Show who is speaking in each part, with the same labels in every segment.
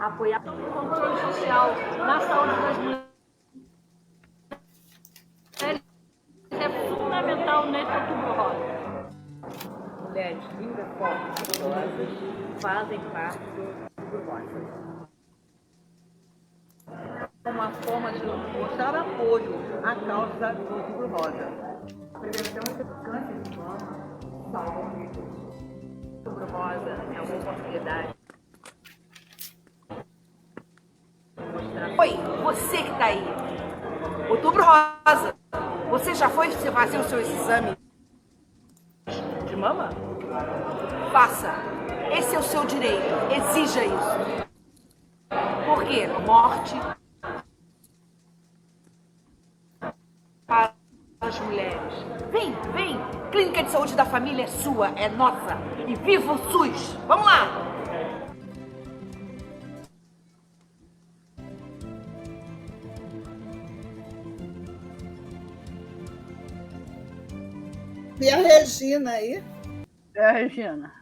Speaker 1: apoiar o controle social na saúde das mulheres é fundamental nesse Outubro Rosa.
Speaker 2: Mulheres lindas, fortes, poderosas fazem parte do Outubro Rosa. Uma forma de mostrar apoio à causa do Outubro Rosa. Prevenção do câncer de mama, salva vidas. Outubro Rosa é uma oportunidade.
Speaker 3: Oi, você que está aí. Outubro Rosa, você já foi fazer o seu exame
Speaker 2: De mama?
Speaker 3: Faça. Esse é o seu direito. Exija isso. Por quê? Morte para as mulheres. Vem, vem. Clínica de Saúde da Família é sua, é nossa. E viva o SUS. Vamos lá.
Speaker 4: E a Regina aí?
Speaker 5: Regina.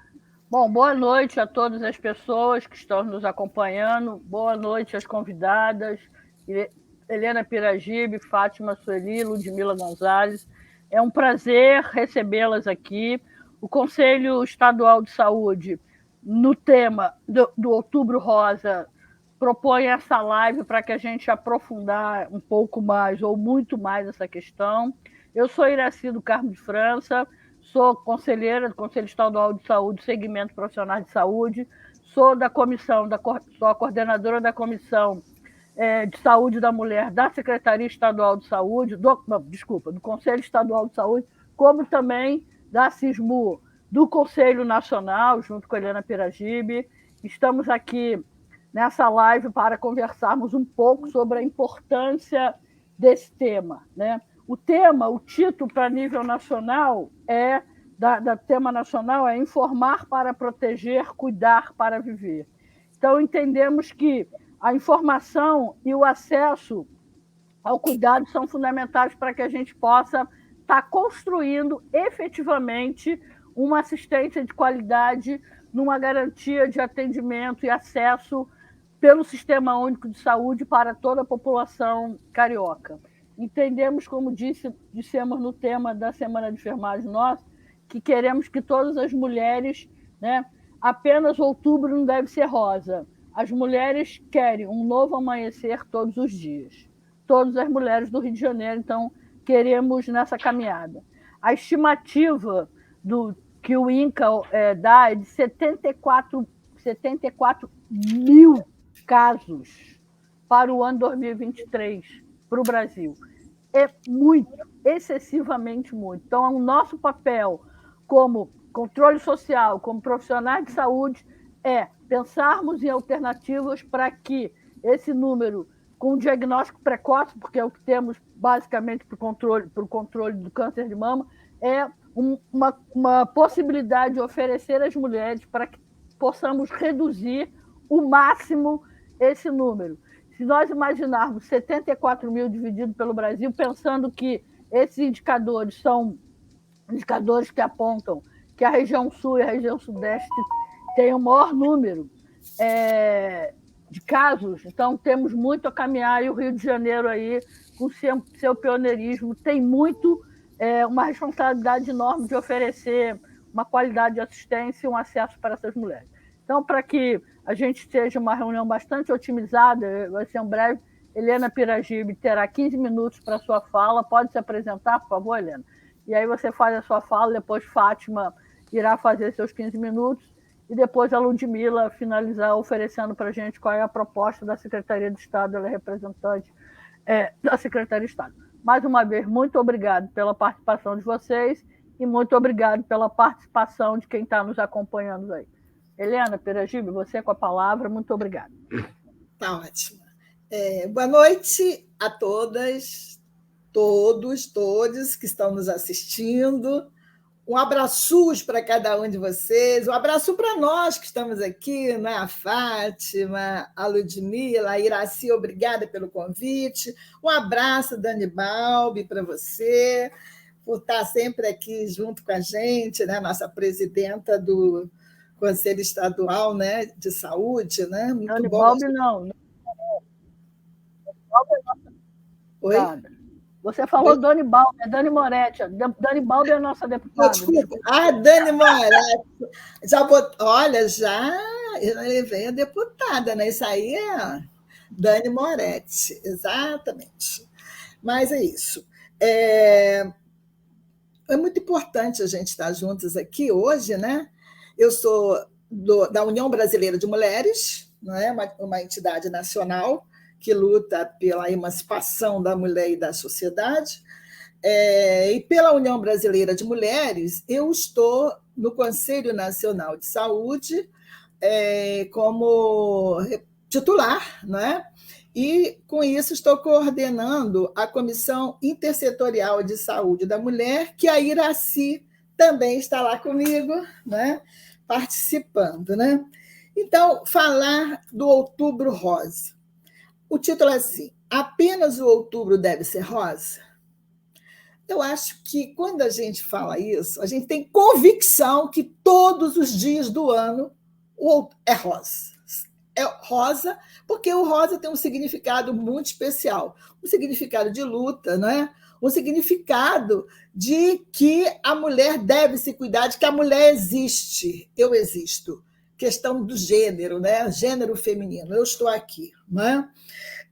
Speaker 5: Bom, boa noite a todas as pessoas que estão nos acompanhando. Boa noite às convidadas. Helena Piragibe, Fátima Sueli, Ludmila Gonzalez. É um prazer recebê-las aqui. O Conselho Estadual de Saúde, no tema do Outubro Rosa, propõe essa live para que a gente aprofundar um pouco mais ou muito mais essa questão. Eu sou Iraci do Carmo de França, sou conselheira do Conselho Estadual de Saúde, Segmento Profissional de Saúde, sou da comissão, sou a coordenadora da Comissão de Saúde da Mulher da Secretaria Estadual de Saúde, do Conselho Estadual de Saúde, como também da CISMU, do Conselho Nacional, junto com a Helena Piragibe. Estamos aqui nessa live para conversarmos um pouco sobre a importância desse tema, né? O título para nível nacional da tema nacional é informar para proteger, cuidar para viver. Então, entendemos que a informação e o acesso ao cuidado são fundamentais para que a gente possa estar construindo efetivamente uma assistência de qualidade numa garantia de atendimento e acesso pelo Sistema Único de Saúde para toda a população carioca. Entendemos, como dissemos no tema da Semana de Enfermagem nossa, que queremos que todas as mulheres, né, apenas outubro não deve ser rosa. As mulheres querem um novo amanhecer todos os dias. Todas as mulheres do Rio de Janeiro, então, queremos nessa caminhada. A estimativa que o INCA dá é de 74 mil casos para o ano 2023 para o Brasil. É muito, excessivamente muito. Então, o nosso papel como controle social, como profissionais de saúde, é pensarmos em alternativas para que esse número, com diagnóstico precoce, porque é o que temos basicamente para o controle do câncer de mama, é uma possibilidade de oferecer às mulheres para que possamos reduzir o máximo esse número. Se nós imaginarmos 74 mil dividido pelo Brasil, pensando que esses indicadores são indicadores que apontam que a região sul e a região sudeste têm o maior número de casos, então temos muito a caminhar, e o Rio de Janeiro aí, com seu pioneirismo, tem uma responsabilidade enorme de oferecer uma qualidade de assistência e um acesso para essas mulheres. Então, para que a gente seja uma reunião bastante otimizada, vai ser um breve, Helena Piragibe terá 15 minutos para a sua fala. Pode se apresentar, por favor, Helena? E aí você faz a sua fala, depois Fátima irá fazer seus 15 minutos, e depois a Ludmila finalizar oferecendo para a gente qual é a proposta da Secretaria de Estado. Ela é representante da Secretaria de Estado. Mais uma vez, muito obrigado pela participação de vocês e muito obrigado pela participação de quem está nos acompanhando aí. Helena Piragibe, você com a palavra, muito obrigada.
Speaker 4: Tá ótimo. Boa noite a todas, todos que estão nos assistindo. Um abraço para cada um de vocês, um abraço para nós que estamos aqui, né? A Fátima, a Ludmila, a Iraci, obrigada pelo convite. Um abraço, Dani Balbi, para você, por estar sempre aqui junto com a gente, né? Nossa presidenta do Conselho Estadual, né, de Saúde, né? Muito
Speaker 5: Dani
Speaker 4: bom.
Speaker 5: Balbi, não. Dani Balbi é nossa
Speaker 4: Oi?
Speaker 5: deputada. Você falou Dani Balbi, é Dani Moretti. Dani Balbi é nossa deputada.
Speaker 4: Desculpa. Dani Moretti. Olha, eu levei a deputada, né? Isso aí é Dani Moretti, exatamente. Mas é isso. É muito importante a gente estar juntos aqui hoje, né? Eu sou da União Brasileira de Mulheres, não é? Uma entidade nacional que luta pela emancipação da mulher e da sociedade. E pela União Brasileira de Mulheres, eu estou no Conselho Nacional de Saúde como titular, não é? E, com isso, estou coordenando a Comissão Intersetorial de Saúde da Mulher, que a Iraci também está lá comigo, né? Participando. Né? Então, falar do Outubro Rosa. O título é assim: apenas o outubro deve ser rosa? Eu acho que, quando a gente fala isso, a gente tem convicção que todos os dias do ano é rosa. É rosa, porque o rosa tem um significado muito especial, um significado de luta, né? Um significado de que a mulher deve se cuidar, de que a mulher existe, eu existo. Questão do gênero, né? Gênero feminino, eu estou aqui. Né?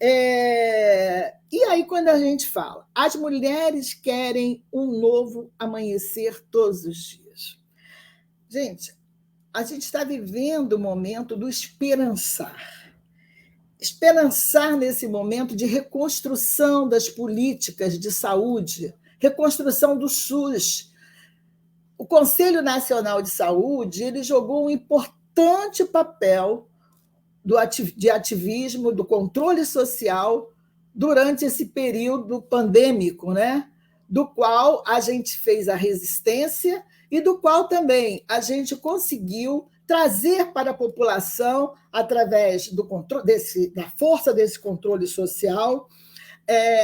Speaker 4: E aí, quando a gente fala, as mulheres querem um novo amanhecer todos os dias. Gente, a gente está vivendo o momento do esperançar. Esperançar nesse momento de reconstrução das políticas de saúde, reconstrução do SUS. O Conselho Nacional de Saúde ele jogou um importante papel de ativismo, do controle social durante esse período pandêmico, né? Do qual a gente fez a resistência e do qual também a gente conseguiu trazer para a população, através do controle da força desse controle social,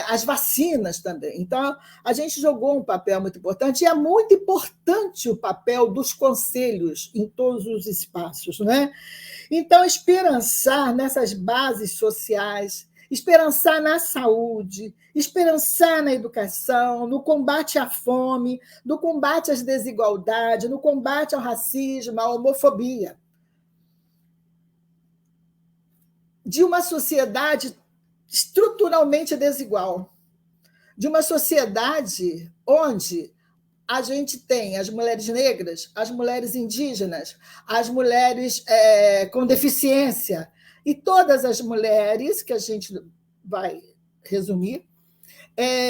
Speaker 4: as vacinas também. Então, a gente jogou um papel muito importante, e é muito importante o papel dos conselhos em todos os espaços. Né? Então, esperançar nessas bases sociais, esperançar na saúde, esperançar na educação, no combate à fome, no combate às desigualdades, no combate ao racismo, à homofobia. De uma sociedade estruturalmente desigual, de uma sociedade onde a gente tem as mulheres negras, as mulheres indígenas, as mulheres com deficiência, e todas as mulheres, que a gente vai resumir,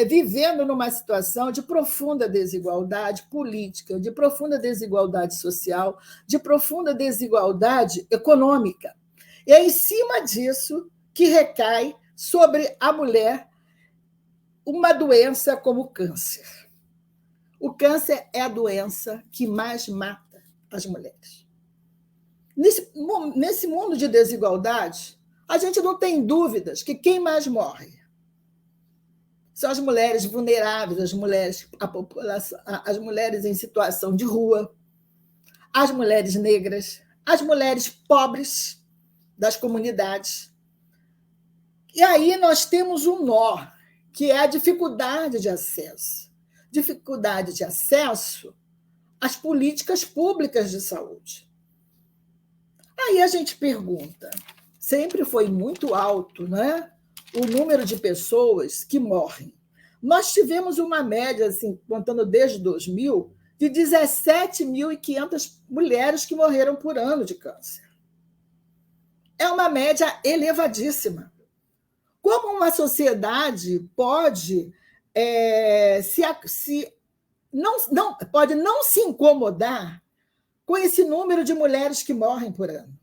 Speaker 4: vivendo numa situação de profunda desigualdade política, de profunda desigualdade social, de profunda desigualdade econômica. E é em cima disso que recai sobre a mulher uma doença como o câncer. O câncer é a doença que mais mata as mulheres. Nesse mundo de desigualdade, a gente não tem dúvidas que quem mais morre são as mulheres vulneráveis, as mulheres em situação de rua, as mulheres negras, as mulheres pobres das comunidades. E aí nós temos um nó, que é a dificuldade de acesso. Dificuldade de acesso às políticas públicas de saúde. Aí a gente pergunta, sempre foi muito alto, né, o número de pessoas que morrem. Nós tivemos uma média, assim, contando desde 2000, de 17.500 mulheres que morreram por ano de câncer. É uma média elevadíssima. Como uma sociedade pode pode não se incomodar com esse número de mulheres que morrem por ano?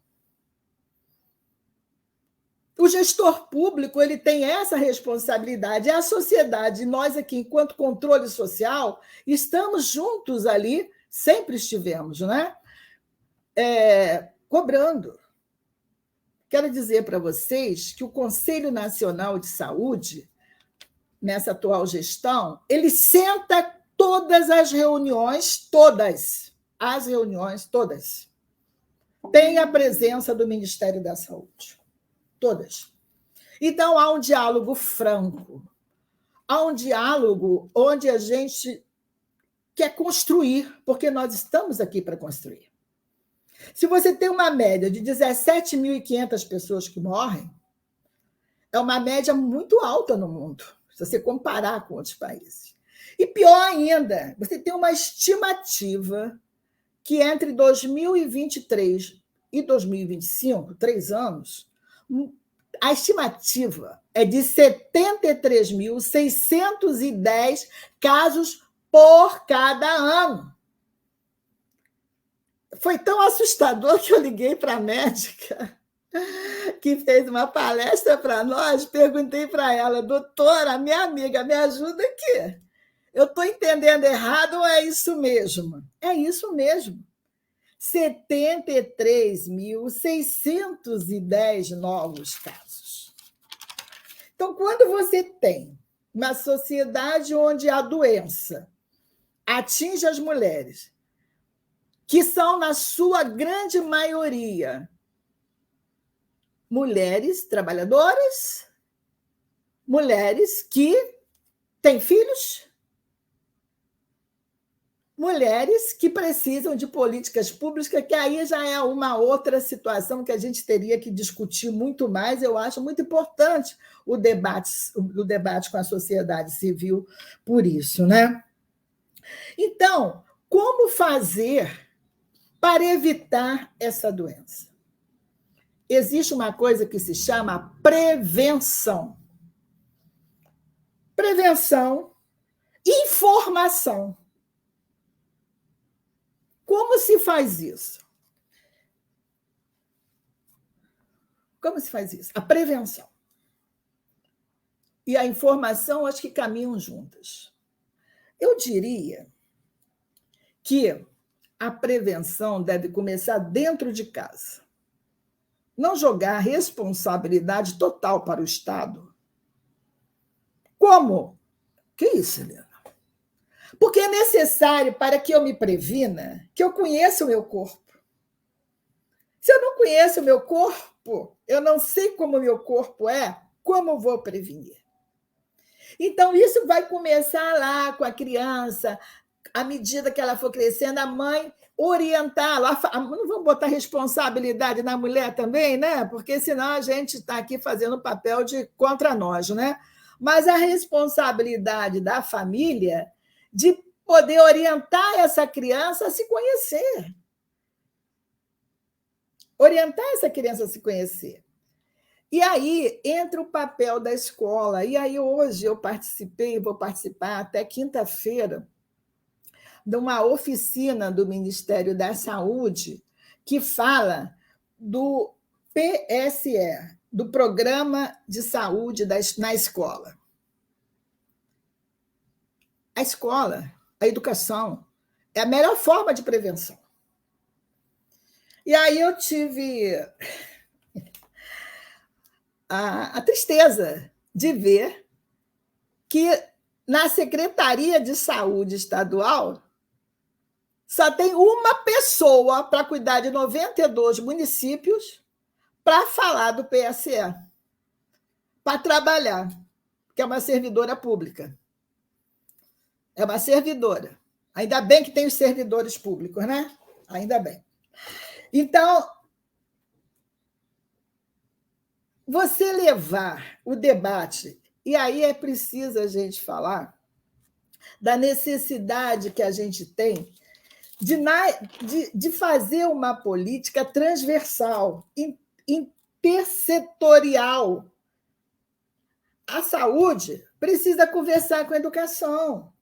Speaker 4: O gestor público ele tem essa responsabilidade, é a sociedade. Nós aqui, enquanto controle social, estamos juntos ali, sempre estivemos, né? Cobrando. Quero dizer para vocês que o Conselho Nacional de Saúde, nessa atual gestão, ele senta todas as reuniões, todas. têm a presença do Ministério da Saúde. Todas. Então, há um diálogo franco, há um diálogo onde a gente quer construir, porque nós estamos aqui para construir. Se você tem uma média de 17.500 pessoas que morrem, é uma média muito alta no mundo, se você comparar com outros países. E pior ainda, você tem uma estimativa que entre 2023 e 2025, 3 anos, a estimativa é de 73.610 casos por cada ano. Foi tão assustador que eu liguei para a médica que fez uma palestra para nós, perguntei para ela, doutora, minha amiga, me ajuda aqui. Eu estou entendendo errado ou é isso mesmo? É isso mesmo. 73.610 novos casos. Então, quando você tem uma sociedade onde a doença atinge as mulheres, que são, na sua grande maioria, mulheres trabalhadoras, mulheres que têm filhos, mulheres que precisam de políticas públicas, que aí já é uma outra situação que a gente teria que discutir muito mais. Eu acho muito importante o debate com a sociedade civil por isso, né? Então, como fazer para evitar essa doença? Existe uma coisa que se chama prevenção. Prevenção, informação. Como se faz isso? Como se faz isso? A prevenção e a informação, acho que caminham juntas. Eu diria que a prevenção deve começar dentro de casa. Não jogar a responsabilidade total para o Estado. Como? Que isso, Helena? Porque é necessário, para que eu me previna, que eu conheça o meu corpo. Se eu não conheço o meu corpo, eu não sei como o meu corpo é, como eu vou prevenir? Então, isso vai começar lá com a criança, à medida que ela for crescendo, a mãe orientar. Não vamos botar responsabilidade na mulher também, né? Porque senão a gente está aqui fazendo o papel de contra nós, né? Mas a responsabilidade da família de poder orientar essa criança a se conhecer. Orientar essa criança a se conhecer. E aí entra o papel da escola. E aí hoje eu participei, vou participar até quinta-feira, de uma oficina do Ministério da Saúde que fala do PSE, do Programa de Saúde na Escola. A escola, a educação, é a melhor forma de prevenção. E aí eu tive a tristeza de ver que na Secretaria de Saúde Estadual só tem uma pessoa para cuidar de 92 municípios para falar do PSE, para trabalhar, que é uma servidora pública. É uma servidora. Ainda bem que tem os servidores públicos, né? Ainda bem. Então, você levar o debate, e aí é preciso a gente falar da necessidade que a gente tem de fazer uma política transversal, intersetorial. A saúde precisa conversar com a educação.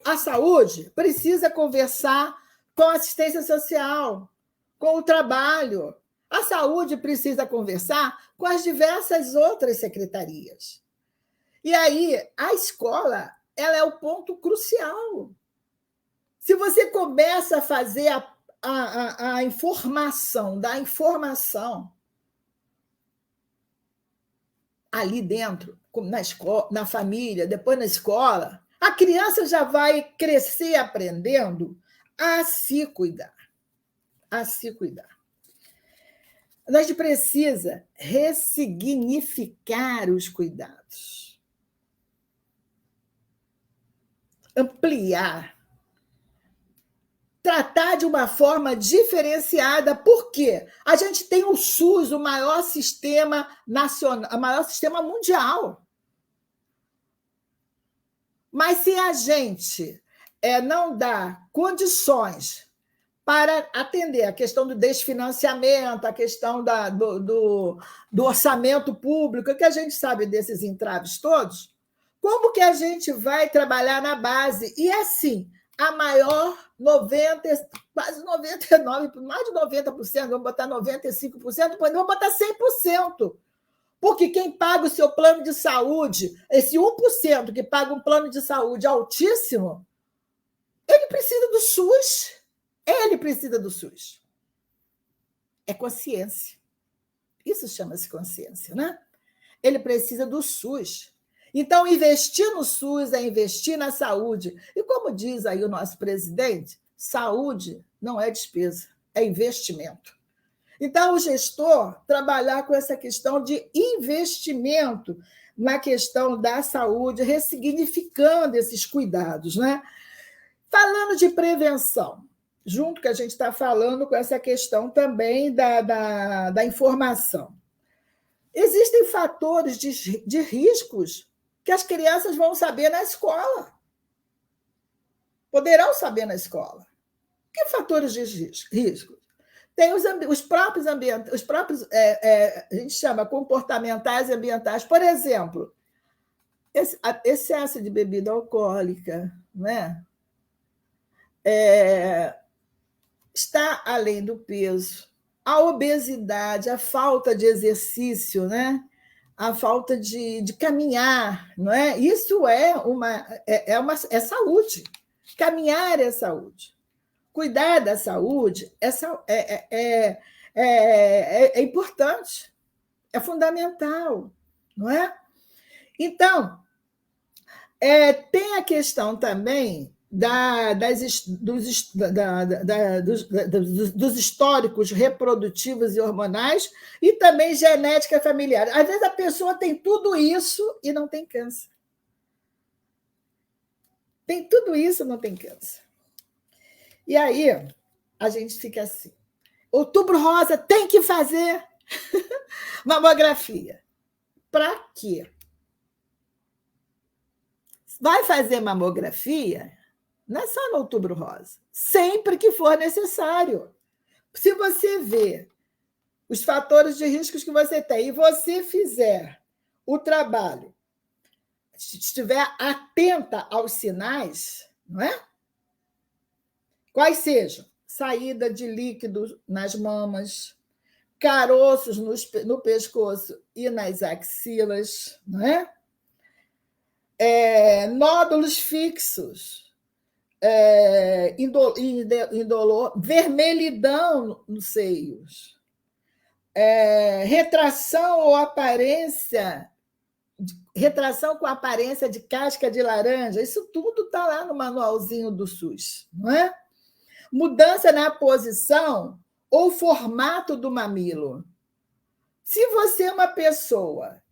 Speaker 4: A saúde precisa conversar com a assistência social, com o trabalho. A saúde precisa conversar com as diversas outras secretarias. E aí, a escola, ela é o ponto crucial. Se você começa a fazer a informação, da informação ali dentro, na escola, na família, depois na escola, a criança já vai crescer aprendendo a se cuidar. A se cuidar. A gente precisa ressignificar os cuidados, ampliar, tratar de uma forma diferenciada. Por quê? A gente tem o SUS, o maior sistema nacional, o maior sistema mundial. Mas se a gente não dá condições para atender a questão do desfinanciamento, a questão do orçamento público, que a gente sabe desses entraves todos, como que a gente vai trabalhar na base? E assim, a maior 90%, quase 99%, mais de 90%, vamos botar 95%, podemos botar 100%. Porque quem paga o seu plano de saúde, esse 1% que paga um plano de saúde altíssimo, ele precisa do SUS. Ele precisa do SUS. É consciência. Isso chama-se consciência, né? Ele precisa do SUS. Então, investir no SUS é investir na saúde. E como diz aí o nosso presidente, saúde não é despesa, é investimento. Então, o gestor trabalhar com essa questão de investimento na questão da saúde, ressignificando esses cuidados, né? Falando de prevenção, junto que a gente está falando com essa questão também da informação. Existem fatores de riscos que as crianças vão saber na escola. Poderão saber na escola. Que fatores de risco? Tem os próprios ambientes, a gente chama comportamentais e ambientais. Por exemplo, excesso de bebida alcoólica, né? Está além do peso, a obesidade, a falta de exercício, né? A falta de caminhar, não é? Isso é saúde. Caminhar é saúde. Cuidar da saúde é importante, é fundamental, não é? Então, tem a questão também dos históricos reprodutivos e hormonais e também genética familiar. Às vezes a pessoa tem tudo isso e não tem câncer. Tem tudo isso e não tem câncer. E aí a gente fica assim. Outubro Rosa tem que fazer mamografia. Para quê? Vai fazer mamografia? Não é só no Outubro Rosa. Sempre que for necessário. Se você vê os fatores de riscos que você tem e você fizer o trabalho, estiver atenta aos sinais, não é? Quais sejam? Saída de líquido nas mamas, caroços no pescoço e nas axilas, não é? Nódulos fixos, indolor, vermelhidão nos seios, retração com aparência de casca de laranja, isso tudo está lá no manualzinho do SUS, não é? Mudança na posição ou formato do mamilo. Se você é uma pessoa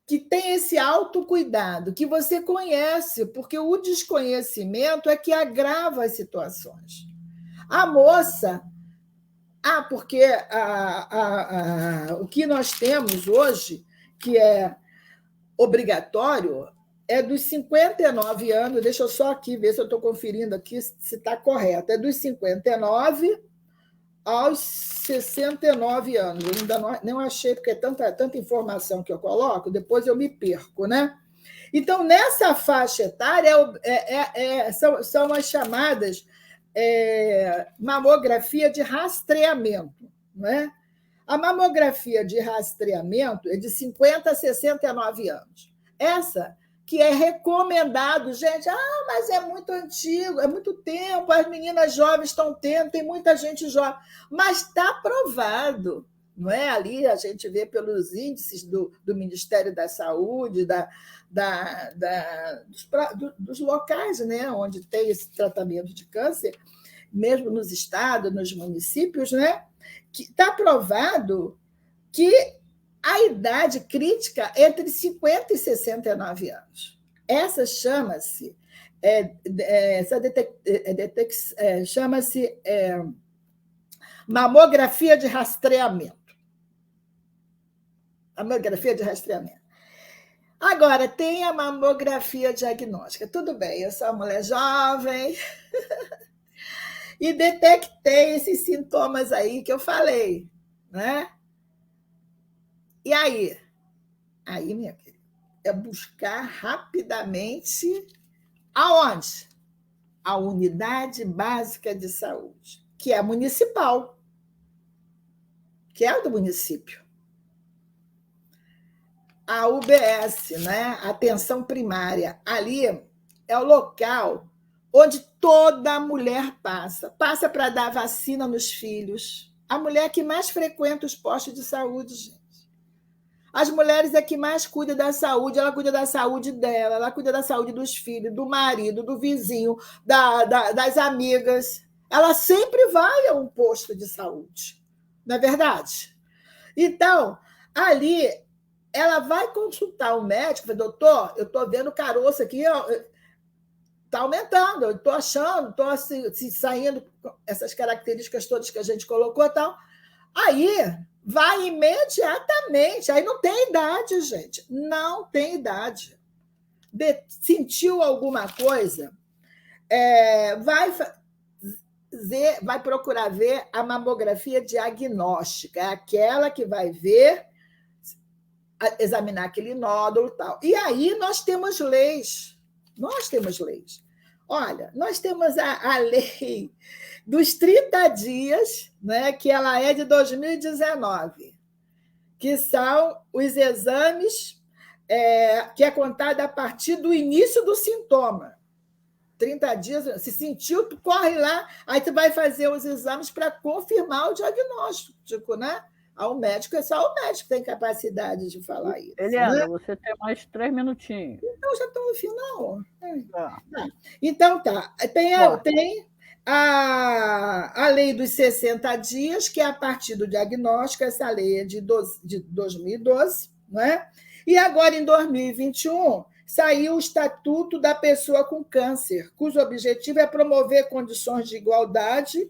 Speaker 4: que tem esse autocuidado, que você conhece, porque o desconhecimento é que agrava as situações. A moça... porque o que nós temos hoje, que é obrigatório, é dos 59 anos, deixa eu só aqui ver se eu estou conferindo aqui se está correto, é dos 59 aos 69 anos. Eu ainda não achei, porque é tanta informação que eu coloco, depois eu me perco, né? Então, nessa faixa etária, são as chamadas mamografia de rastreamento, não é? A mamografia de rastreamento é de 50 a 69 anos. Essa que é recomendado, gente, mas é muito antigo, é muito tempo, as meninas jovens estão tendo, tem muita gente jovem, mas está provado, não é? Ali a gente vê pelos índices do Ministério da Saúde, dos locais, né, onde tem esse tratamento de câncer, mesmo nos estados, nos municípios, né, que está provado que a idade crítica entre 50 e 69 anos. Essa chama-se chama-se mamografia de rastreamento. Mamografia de rastreamento. Agora, tem a mamografia diagnóstica. Tudo bem, eu sou uma mulher jovem e detectei esses sintomas aí que eu falei, né? E aí? Aí, minha querida, é buscar rapidamente aonde? A Unidade Básica de Saúde, que é municipal, que é do município. A UBS, né? Atenção primária, ali é o local onde toda mulher passa para dar vacina nos filhos. A mulher que mais frequenta os postos de saúde, gente. As mulheres é que mais cuida da saúde, ela cuida da saúde dela, ela cuida da saúde dos filhos, do marido, do vizinho, das amigas. Ela sempre vai a um posto de saúde, não é verdade? Então, ali, ela vai consultar o médico, fala, doutor, eu estou vendo o caroço aqui, está aumentando, eu estou achando, estou assim, saindo essas características todas que a gente colocou e tal. Aí, vai imediatamente. Aí não tem idade, gente. Não tem idade. Sentiu alguma coisa? Vai procurar ver a mamografia diagnóstica. É aquela que vai ver, examinar aquele nódulo e tal. E aí nós temos leis. Nós temos leis. Olha, nós temos a lei dos 30 dias, né, que ela é de 2019, que são os exames que é contado a partir do início do sintoma. 30 dias, se sentiu, tu corre lá, aí tu vai fazer os exames para confirmar o diagnóstico, né? O médico, é só o médico que tem capacidade de falar isso.
Speaker 5: Eliana,
Speaker 4: né?
Speaker 5: você tem mais 3 minutinhos.
Speaker 4: Então, já estou no final.
Speaker 5: Tá.
Speaker 4: Então, tá. Tem a lei dos 60 dias, que é a partir do diagnóstico, essa lei é de 2012, né? E agora, em 2021, saiu o Estatuto da Pessoa com Câncer, cujo objetivo é promover condições de igualdade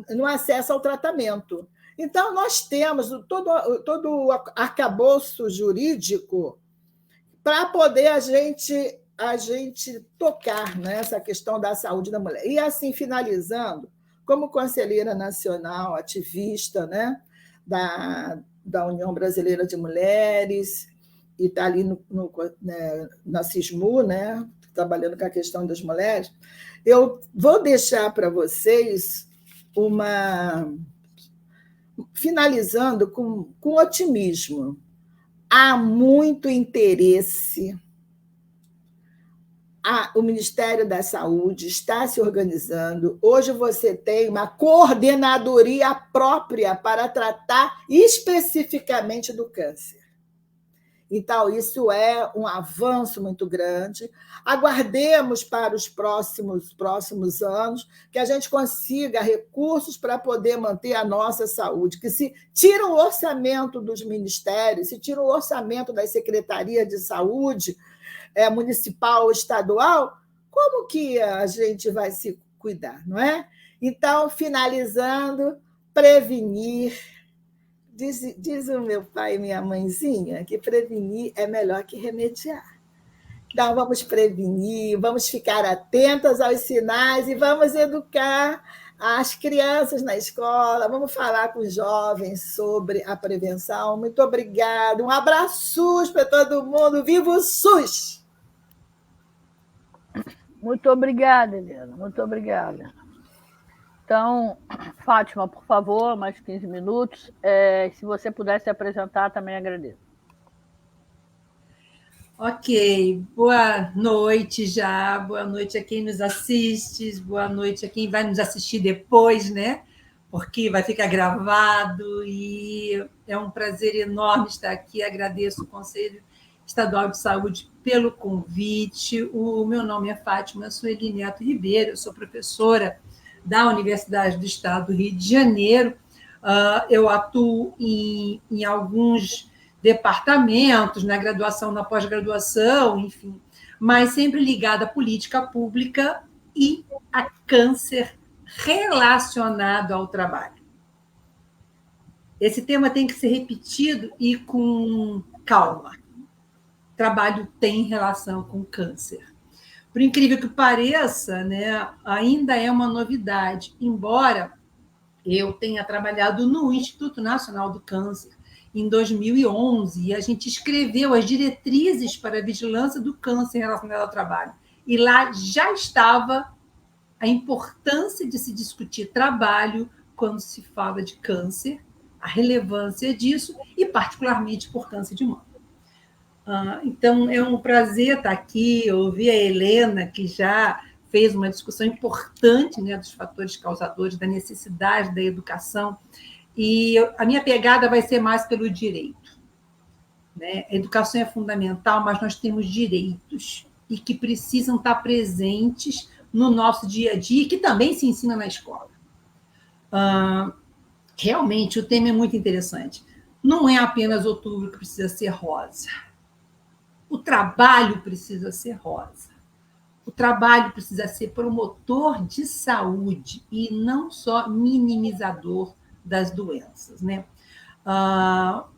Speaker 4: no acesso ao tratamento. Então, nós temos todo o arcabouço jurídico para poder a gente tocar nessa questão da saúde da mulher. E assim, finalizando, como conselheira nacional, ativista, né, da União Brasileira de Mulheres, e está ali na CISMU, né, trabalhando com a questão das mulheres, eu vou deixar para vocês finalizando com otimismo. Há muito interesse. O Ministério da Saúde está se organizando. Hoje você tem uma coordenadoria própria para tratar especificamente do câncer. Então, isso é um avanço muito grande. Aguardemos para os próximos anos que a gente consiga recursos para poder manter a nossa saúde, que se tira o orçamento dos ministérios, se tira o orçamento das secretarias de saúde, municipal ou estadual, como que a gente vai se cuidar, não é? Então, finalizando, prevenir. Diz o meu pai e minha mãezinha que prevenir é melhor que remediar. Então, vamos prevenir, vamos ficar atentas aos sinais e vamos educar as crianças na escola, vamos falar com os jovens sobre a prevenção. Muito obrigada. Um abraço para todo mundo. Viva o SUS!
Speaker 5: Muito obrigada, Helena. Muito obrigada. Então, Fátima, por favor, mais 15 minutos. Se você pudesse apresentar, também agradeço.
Speaker 6: Ok, boa noite já, boa noite a quem nos assiste, boa noite a quem vai nos assistir depois, né? Porque vai ficar gravado e é um prazer enorme estar aqui. Agradeço o Conselho Estadual de Saúde pelo convite. O meu nome é Fátima Sueli Neto Ribeiro, eu sou professora da Universidade do Estado do Rio de Janeiro, Eu atuo em alguns departamentos, na graduação, na pós-graduação, enfim, mas sempre ligada à política pública e a câncer relacionado ao trabalho. Esse tema tem que ser repetido e com calma. Trabalho tem relação com câncer. Por incrível que pareça, né, ainda é uma novidade, embora eu tenha trabalhado no Instituto Nacional do Câncer em 2011, e a gente escreveu as diretrizes para a vigilância do câncer relacionado ao trabalho. E lá já estava a importância de se discutir trabalho quando se fala de câncer, a relevância disso, e particularmente por câncer de mama. Então, é um prazer estar aqui, ouvir a Helena, que já fez uma discussão importante, né, dos fatores causadores, da necessidade da educação, e a minha pegada vai ser mais pelo direito. Né? A educação é fundamental, mas nós temos direitos e que precisam estar presentes no nosso dia a dia, e que também se ensina na escola. Realmente, o tema é muito interessante. Não é apenas outubro que precisa ser rosa. O trabalho precisa ser rosa. O trabalho precisa ser promotor de saúde e não só minimizador das doenças. Né?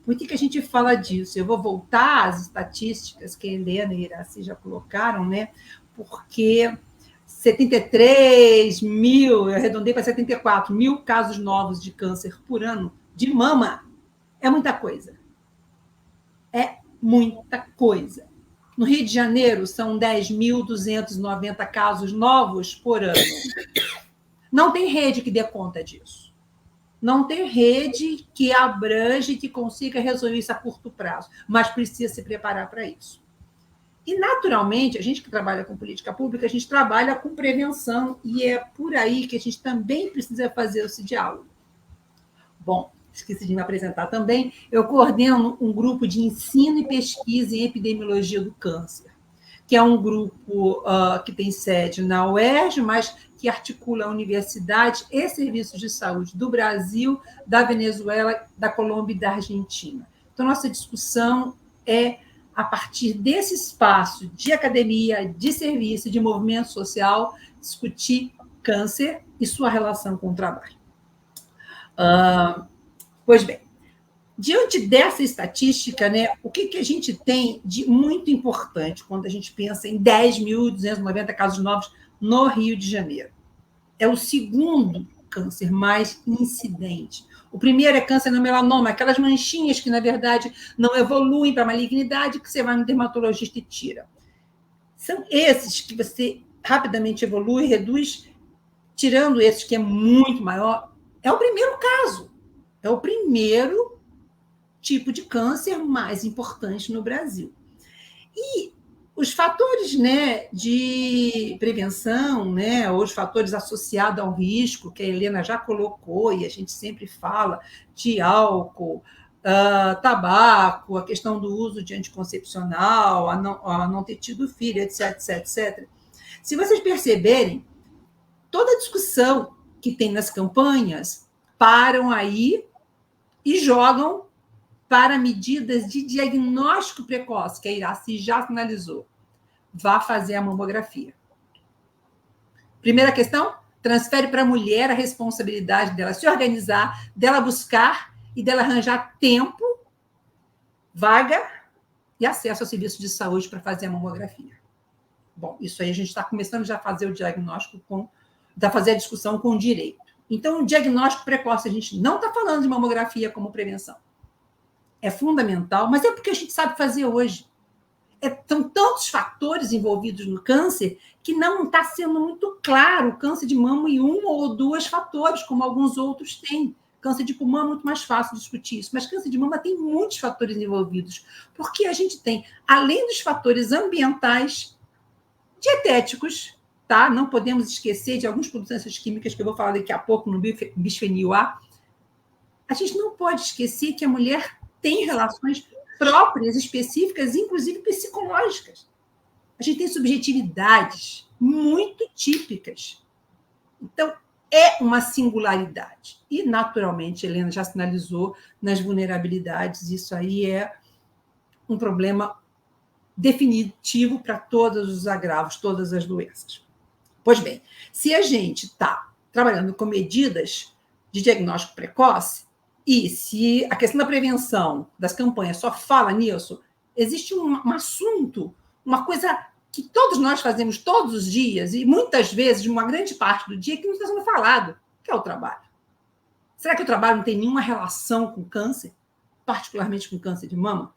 Speaker 6: Por que a gente fala disso? Eu vou voltar às estatísticas que a Helena e a Iraci já colocaram, né? Porque 73 mil, eu arredondei para 74 mil casos novos de câncer por ano de mama. É muita coisa. É muita coisa. No Rio de Janeiro, são 10.290 casos novos por ano. Não tem rede que dê conta disso. Não tem rede que abrange, que consiga resolver isso a curto prazo, mas precisa se preparar para isso. E, naturalmente, a gente que trabalha com política pública, a gente trabalha com prevenção, e é por aí que a gente também precisa fazer esse diálogo. Bom, esqueci de me apresentar também, eu coordeno um grupo de ensino e pesquisa em epidemiologia do câncer, que é um grupo que tem sede na UERJ, mas que articula a universidade e serviços de saúde do Brasil, da Venezuela, da Colômbia e da Argentina. Então, nossa discussão é a partir desse espaço de academia, de serviço, de movimento social, discutir câncer e sua relação com o trabalho. Pois bem, diante dessa estatística, né, o que a gente tem de muito importante quando a gente pensa em 10.290 casos novos no Rio de Janeiro? É o segundo câncer mais incidente. O primeiro é câncer no melanoma, aquelas manchinhas que, na verdade, não evoluem para malignidade, que você vai no dermatologista e tira. São esses que você rapidamente evolui, reduz, tirando esses que é muito maior. É o primeiro caso. É o primeiro tipo de câncer mais importante no Brasil. E os fatores, né, de prevenção, né, ou os fatores associados ao risco, que a Helena já colocou, e a gente sempre fala de álcool, tabaco, a questão do uso de anticoncepcional, a não ter tido filho, etc, etc, etc. Se vocês perceberem, toda a discussão que tem nas campanhas param aí e jogam para medidas de diagnóstico precoce, que a Iraci já sinalizou. Vá fazer a mamografia. Primeira questão, transfere para a mulher a responsabilidade dela se organizar, dela buscar e dela arranjar tempo, vaga e acesso ao serviço de saúde para fazer a mamografia. Bom, isso aí a gente está começando já a fazer o diagnóstico, a fazer a discussão com o direito. Então, o diagnóstico precoce, a gente não está falando de mamografia como prevenção. É fundamental, mas é porque a gente sabe fazer hoje. São tantos fatores envolvidos no câncer que não está sendo muito claro o câncer de mama em um ou dois fatores, como alguns outros têm. Câncer de pulmão é muito mais fácil discutir isso, mas câncer de mama tem muitos fatores envolvidos, porque a gente tem, além dos fatores ambientais, dietéticos, tá? Não podemos esquecer de algumas substâncias químicas que eu vou falar daqui a pouco no bisfenil A. A gente não pode esquecer que a mulher tem relações próprias, específicas, inclusive psicológicas. A gente tem subjetividades muito típicas. Então, é uma singularidade. E, naturalmente, Helena já sinalizou nas vulnerabilidades, isso aí é um problema definitivo para todos os agravos, todas as doenças. Pois bem, se a gente está trabalhando com medidas de diagnóstico precoce, e se a questão da prevenção das campanhas só fala nisso, existe um assunto, uma coisa que todos nós fazemos todos os dias, e muitas vezes, uma grande parte do dia, que não está sendo falado, que é o trabalho. Será que o trabalho não tem nenhuma relação com câncer, particularmente com câncer de mama?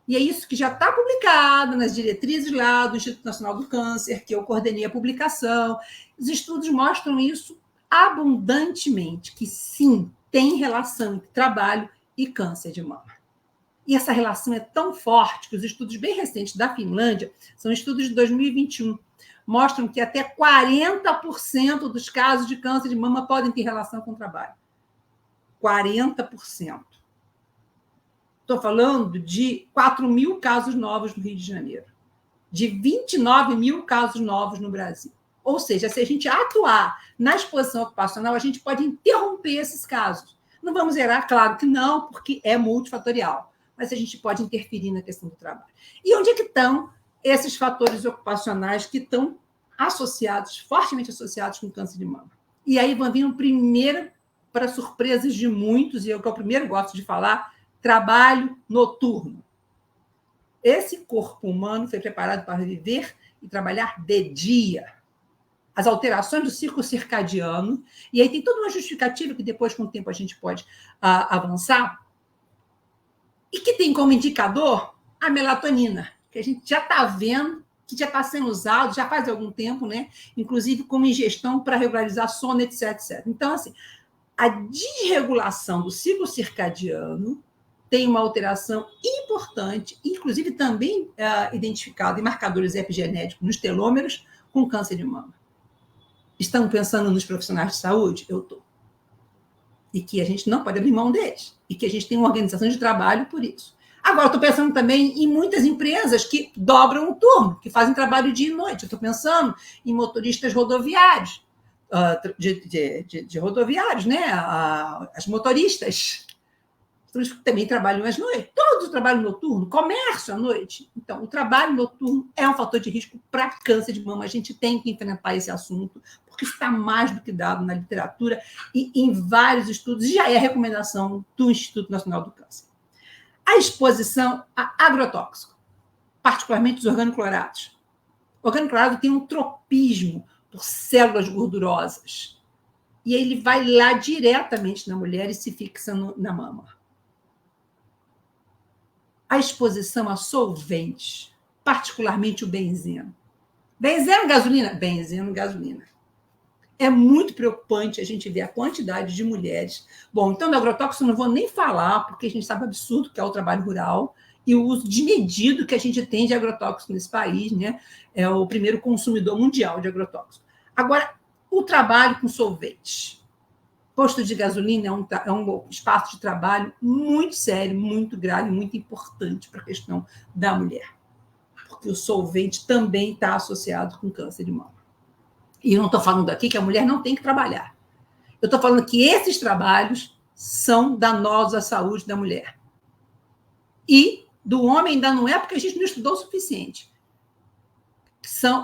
Speaker 6: E é isso que já está publicado nas diretrizes lá do Instituto Nacional do Câncer, que eu coordenei a publicação. Os estudos mostram isso abundantemente, que sim, tem relação entre trabalho e câncer de mama. E essa relação é tão forte que os estudos bem recentes da Finlândia, são estudos de 2021, mostram que até 40% dos casos de câncer de mama podem ter relação com o trabalho. 40%. Estou falando de 4.000 casos novos no Rio de Janeiro, de 29.000 casos novos no Brasil. Ou seja, se a gente atuar na exposição ocupacional, a gente pode interromper esses casos. Não vamos zerar, claro que não, porque é multifatorial, mas a gente pode interferir na questão do trabalho. E onde é que estão esses fatores ocupacionais que estão associados, fortemente associados com câncer de mama? E aí vão vir um primeiro, para surpresas de muitos, e é o que eu primeiro gosto de falar, trabalho noturno. Esse corpo humano foi preparado para viver e trabalhar de dia. As alterações do ciclo circadiano, e aí tem toda uma justificativa que depois, com o tempo, a gente pode avançar, e que tem como indicador a melatonina, que a gente já está vendo, que já está sendo usado, já faz algum tempo, né? Inclusive como ingestão para regularizar sono, etc, etc. Então, assim, a desregulação do ciclo circadiano tem uma alteração importante, inclusive também identificada em marcadores epigenéticos nos telômeros, com câncer de mama. Estão pensando nos profissionais de saúde? Eu estou. E que a gente não pode abrir mão deles. E que a gente tem uma organização de trabalho por isso. Agora, estou pensando também em muitas empresas que dobram o turno, que fazem trabalho dia e noite. Eu estou pensando em motoristas rodoviários, de rodoviários, né? As motoristas também trabalham às noites. Todo o trabalho noturno, comércio à noite. Então, o trabalho noturno é um fator de risco para câncer de mama. A gente tem que enfrentar esse assunto, porque está mais do que dado na literatura e em vários estudos, já é a recomendação do Instituto Nacional do Câncer. A exposição a agrotóxico, particularmente os organoclorados. O organoclorado tem um tropismo por células gordurosas. E ele vai lá diretamente na mulher e se fixa na mama. A exposição a solventes, particularmente o benzeno. Benzeno, gasolina? Benzeno, gasolina. É muito preocupante a gente ver a quantidade de mulheres. Bom, então, do agrotóxico eu não vou nem falar, porque a gente sabe o absurdo que é o trabalho rural e o uso desmedido que a gente tem de agrotóxico nesse país, né? É o primeiro consumidor mundial de agrotóxico. Agora, o trabalho com solventes. Posto de gasolina é um espaço de trabalho muito sério, muito grave, muito importante para a questão da mulher. Porque o solvente também está associado com câncer de mama. E eu não estou falando aqui que a mulher não tem que trabalhar. Eu estou falando que esses trabalhos são danosos à saúde da mulher. E do homem ainda não é, porque a gente não estudou o suficiente.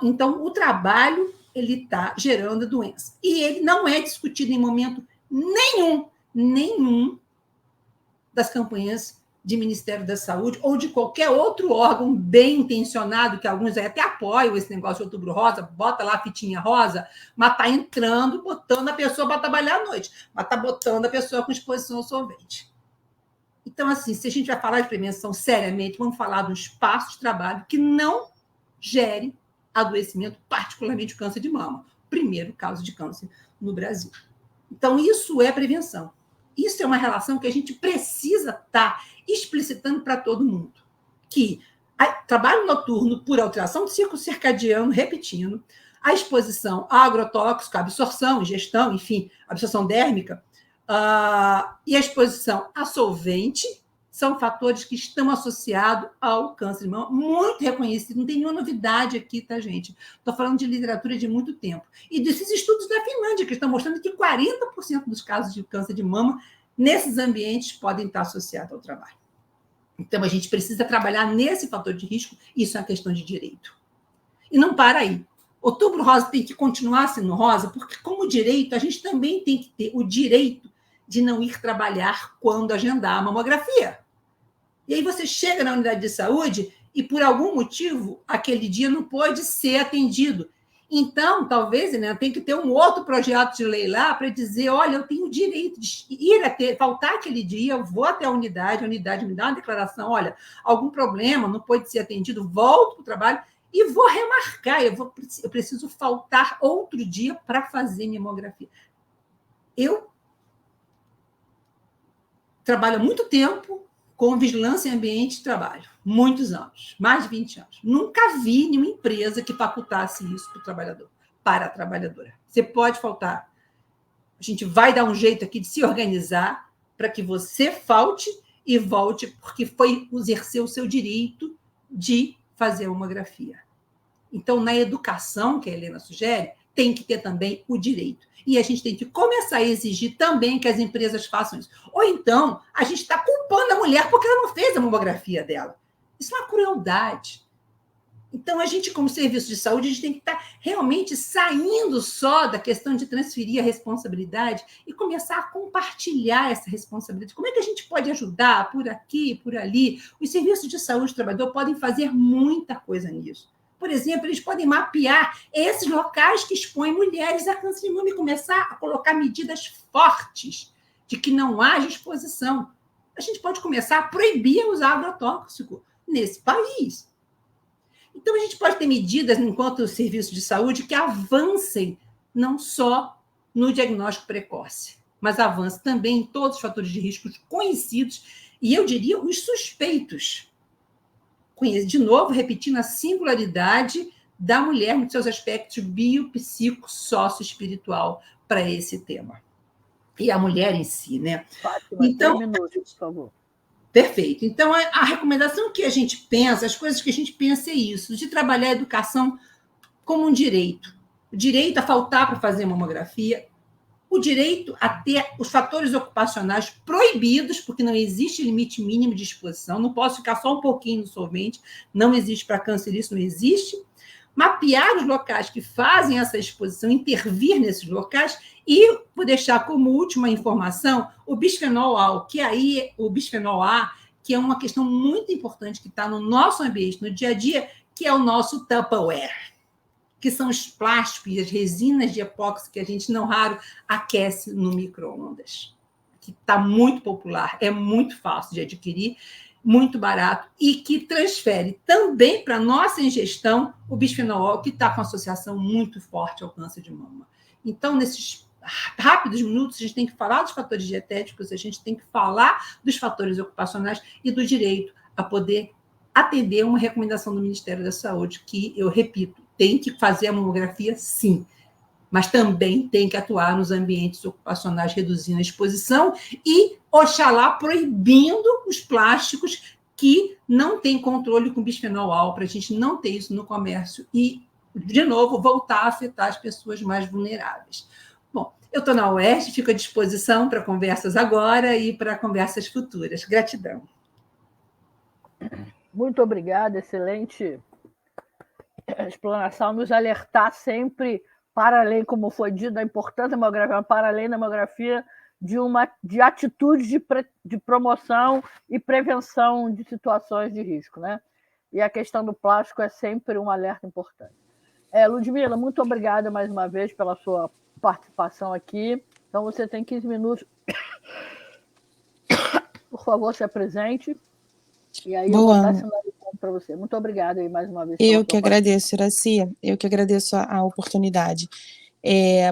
Speaker 6: Então, o trabalho ele está gerando doença. E ele não é discutido em momento nenhum das campanhas de Ministério da Saúde ou de qualquer outro órgão bem intencionado, que alguns até apoiam esse negócio de Outubro Rosa, bota lá a fitinha rosa, mas está entrando, botando a pessoa para trabalhar à noite, mas está botando a pessoa com exposição ao solvente. Então, assim, se a gente vai falar de prevenção seriamente, vamos falar de um espaço de trabalho que não gere adoecimento, particularmente o câncer de mama. Primeiro caso de câncer no Brasil. Então, isso é prevenção. Isso é uma relação que a gente precisa estar explicitando para todo mundo. Que trabalho noturno por alteração do ciclo circadiano, repetindo, a exposição a agrotóxico, a absorção, ingestão, enfim, absorção dérmica, e a exposição a solvente são fatores que estão associados ao câncer de mama, muito reconhecido, não tem nenhuma novidade aqui, tá, gente? Estou falando de literatura de muito tempo. E desses estudos da Finlândia, que estão mostrando que 40% dos casos de câncer de mama, nesses ambientes, podem estar associados ao trabalho. Então, a gente precisa trabalhar nesse fator de risco, isso é uma questão de direito. E não para aí. Outubro Rosa tem que continuar sendo rosa, porque, como direito, a gente também tem que ter o direito de não ir trabalhar quando agendar a mamografia. E aí você chega na unidade de saúde e, por algum motivo, aquele dia não pode ser atendido. Então, talvez, né, tem que ter um outro projeto de lei lá para dizer, olha, eu tenho o direito de faltar aquele dia, eu vou até a unidade me dá uma declaração, olha, algum problema, não pode ser atendido, volto para o trabalho e vou remarcar, eu preciso faltar outro dia para fazer mamografia. Eu trabalho há muito tempo com vigilância em ambiente de trabalho, muitos anos, mais de 20 anos. Nunca vi nenhuma empresa que facultasse isso para o trabalhador, para a trabalhadora. Você pode faltar. A gente vai dar um jeito aqui de se organizar para que você falte e volte, porque foi exercer o seu direito de fazer a mamografia. Então, na educação, que a Helena sugere, tem que ter também o direito. E a gente tem que começar a exigir também que as empresas façam isso. Ou então, a gente está culpando a mulher porque ela não fez a mamografia dela. Isso é uma crueldade. Então, a gente, como serviço de saúde, a gente tem que estar realmente saindo só da questão de transferir a responsabilidade e começar a compartilhar essa responsabilidade. Como é que a gente pode ajudar por aqui, por ali? Os serviços de saúde do trabalhador podem fazer muita coisa nisso. Por exemplo, eles podem mapear esses locais que expõem mulheres a câncer de mama e começar a colocar medidas fortes de que não haja exposição. A gente pode começar a proibir usar agrotóxico nesse país. Então, a gente pode ter medidas, enquanto serviço de saúde, que avancem não só no diagnóstico precoce, mas avancem também em todos os fatores de risco conhecidos e, eu diria, os suspeitos. De novo, repetindo a singularidade da mulher nos seus aspectos bio, psico, sócio-espiritual para esse tema. E a mulher em si, né?
Speaker 5: Fátima, então, 3 minutos, por favor.
Speaker 6: Perfeito. Então, a recomendação que a gente pensa, as coisas que a gente pensa é isso, de trabalhar a educação como um direito. O direito a faltar para fazer mamografia, o direito a ter os fatores ocupacionais proibidos, porque não existe limite mínimo de exposição, não posso ficar só um pouquinho no solvente, não existe para câncer, isso não existe. Mapear os locais que fazem essa exposição, intervir nesses locais e vou deixar como última informação o bisfenol A, o bisfenol A, que é uma questão muito importante que está no nosso ambiente, no dia a dia, que é o nosso Tupperware, que são os plásticos e as resinas de epóxi que a gente não raro aquece no micro-ondas, que está muito popular, é muito fácil de adquirir, muito barato, e que transfere também para a nossa ingestão o bisfenol A, que está com associação muito forte ao câncer de mama. Então, nesses rápidos minutos, a gente tem que falar dos fatores dietéticos, a gente tem que falar dos fatores ocupacionais e do direito a poder atender uma recomendação do Ministério da Saúde, que, eu repito, tem que fazer a mamografia, sim, mas também tem que atuar nos ambientes ocupacionais, reduzindo a exposição e, oxalá, proibindo os plásticos que não têm controle com bisfenol A, para a gente não ter isso no comércio e, de novo, voltar a afetar as pessoas mais vulneráveis. Bom, eu estou na UERJ, fico à disposição para conversas agora e para conversas futuras. Gratidão.
Speaker 5: Muito obrigada, excelente explanação, nos alertar sempre, para além, como foi dito, da importância da mamografia, para além da mamografia, de atitudes de promoção e prevenção de situações de risco, né? E a questão do plástico é sempre um alerta importante. Ludmila, muito obrigada mais uma vez pela sua participação aqui. Então, você tem 15 minutos. Por favor, se apresente. E aí eu vou dar sinalização para você. Muito obrigada aí mais uma vez.
Speaker 7: Eu que agradeço, Iracy. Eu que agradeço a oportunidade.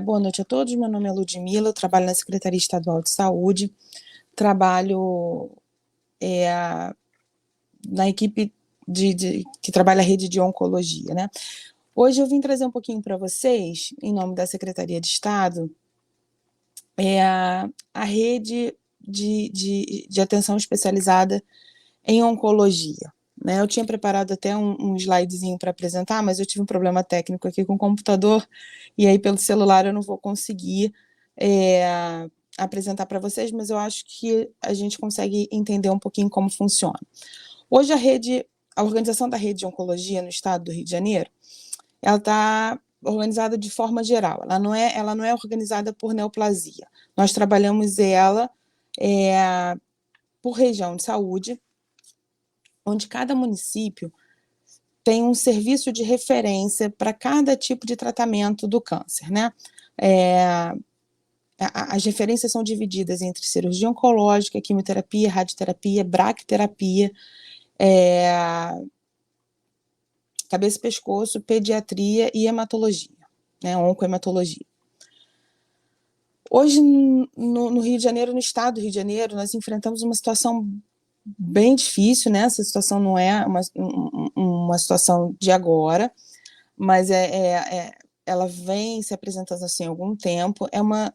Speaker 7: Boa noite a todos. Meu nome é Ludmila, eu trabalho na Secretaria Estadual de Saúde. Trabalho na equipe que trabalha a rede de oncologia, né? Hoje eu vim trazer um pouquinho para vocês, em nome da Secretaria de Estado, a rede de atenção especializada em oncologia, né? Eu tinha preparado até um slidezinho para apresentar, mas eu tive um problema técnico aqui com o computador, e aí pelo celular eu não vou conseguir apresentar para vocês, mas eu acho que a gente consegue entender um pouquinho como funciona. Hoje a organização da rede de oncologia no estado do Rio de Janeiro, ela está organizada de forma geral, ela não é organizada por neoplasia. Nós trabalhamos ela por região de saúde, onde cada município tem um serviço de referência para cada tipo de tratamento do câncer, né? As referências são divididas entre cirurgia oncológica, quimioterapia, radioterapia, braquiterapia, cabeça e pescoço, pediatria e hematologia, né? Oncohematologia. Hoje, no Rio de Janeiro, no estado do Rio de Janeiro, nós enfrentamos uma situação bem difícil, né? Essa situação não é uma situação de agora, mas ela vem se apresentando assim há algum tempo. É uma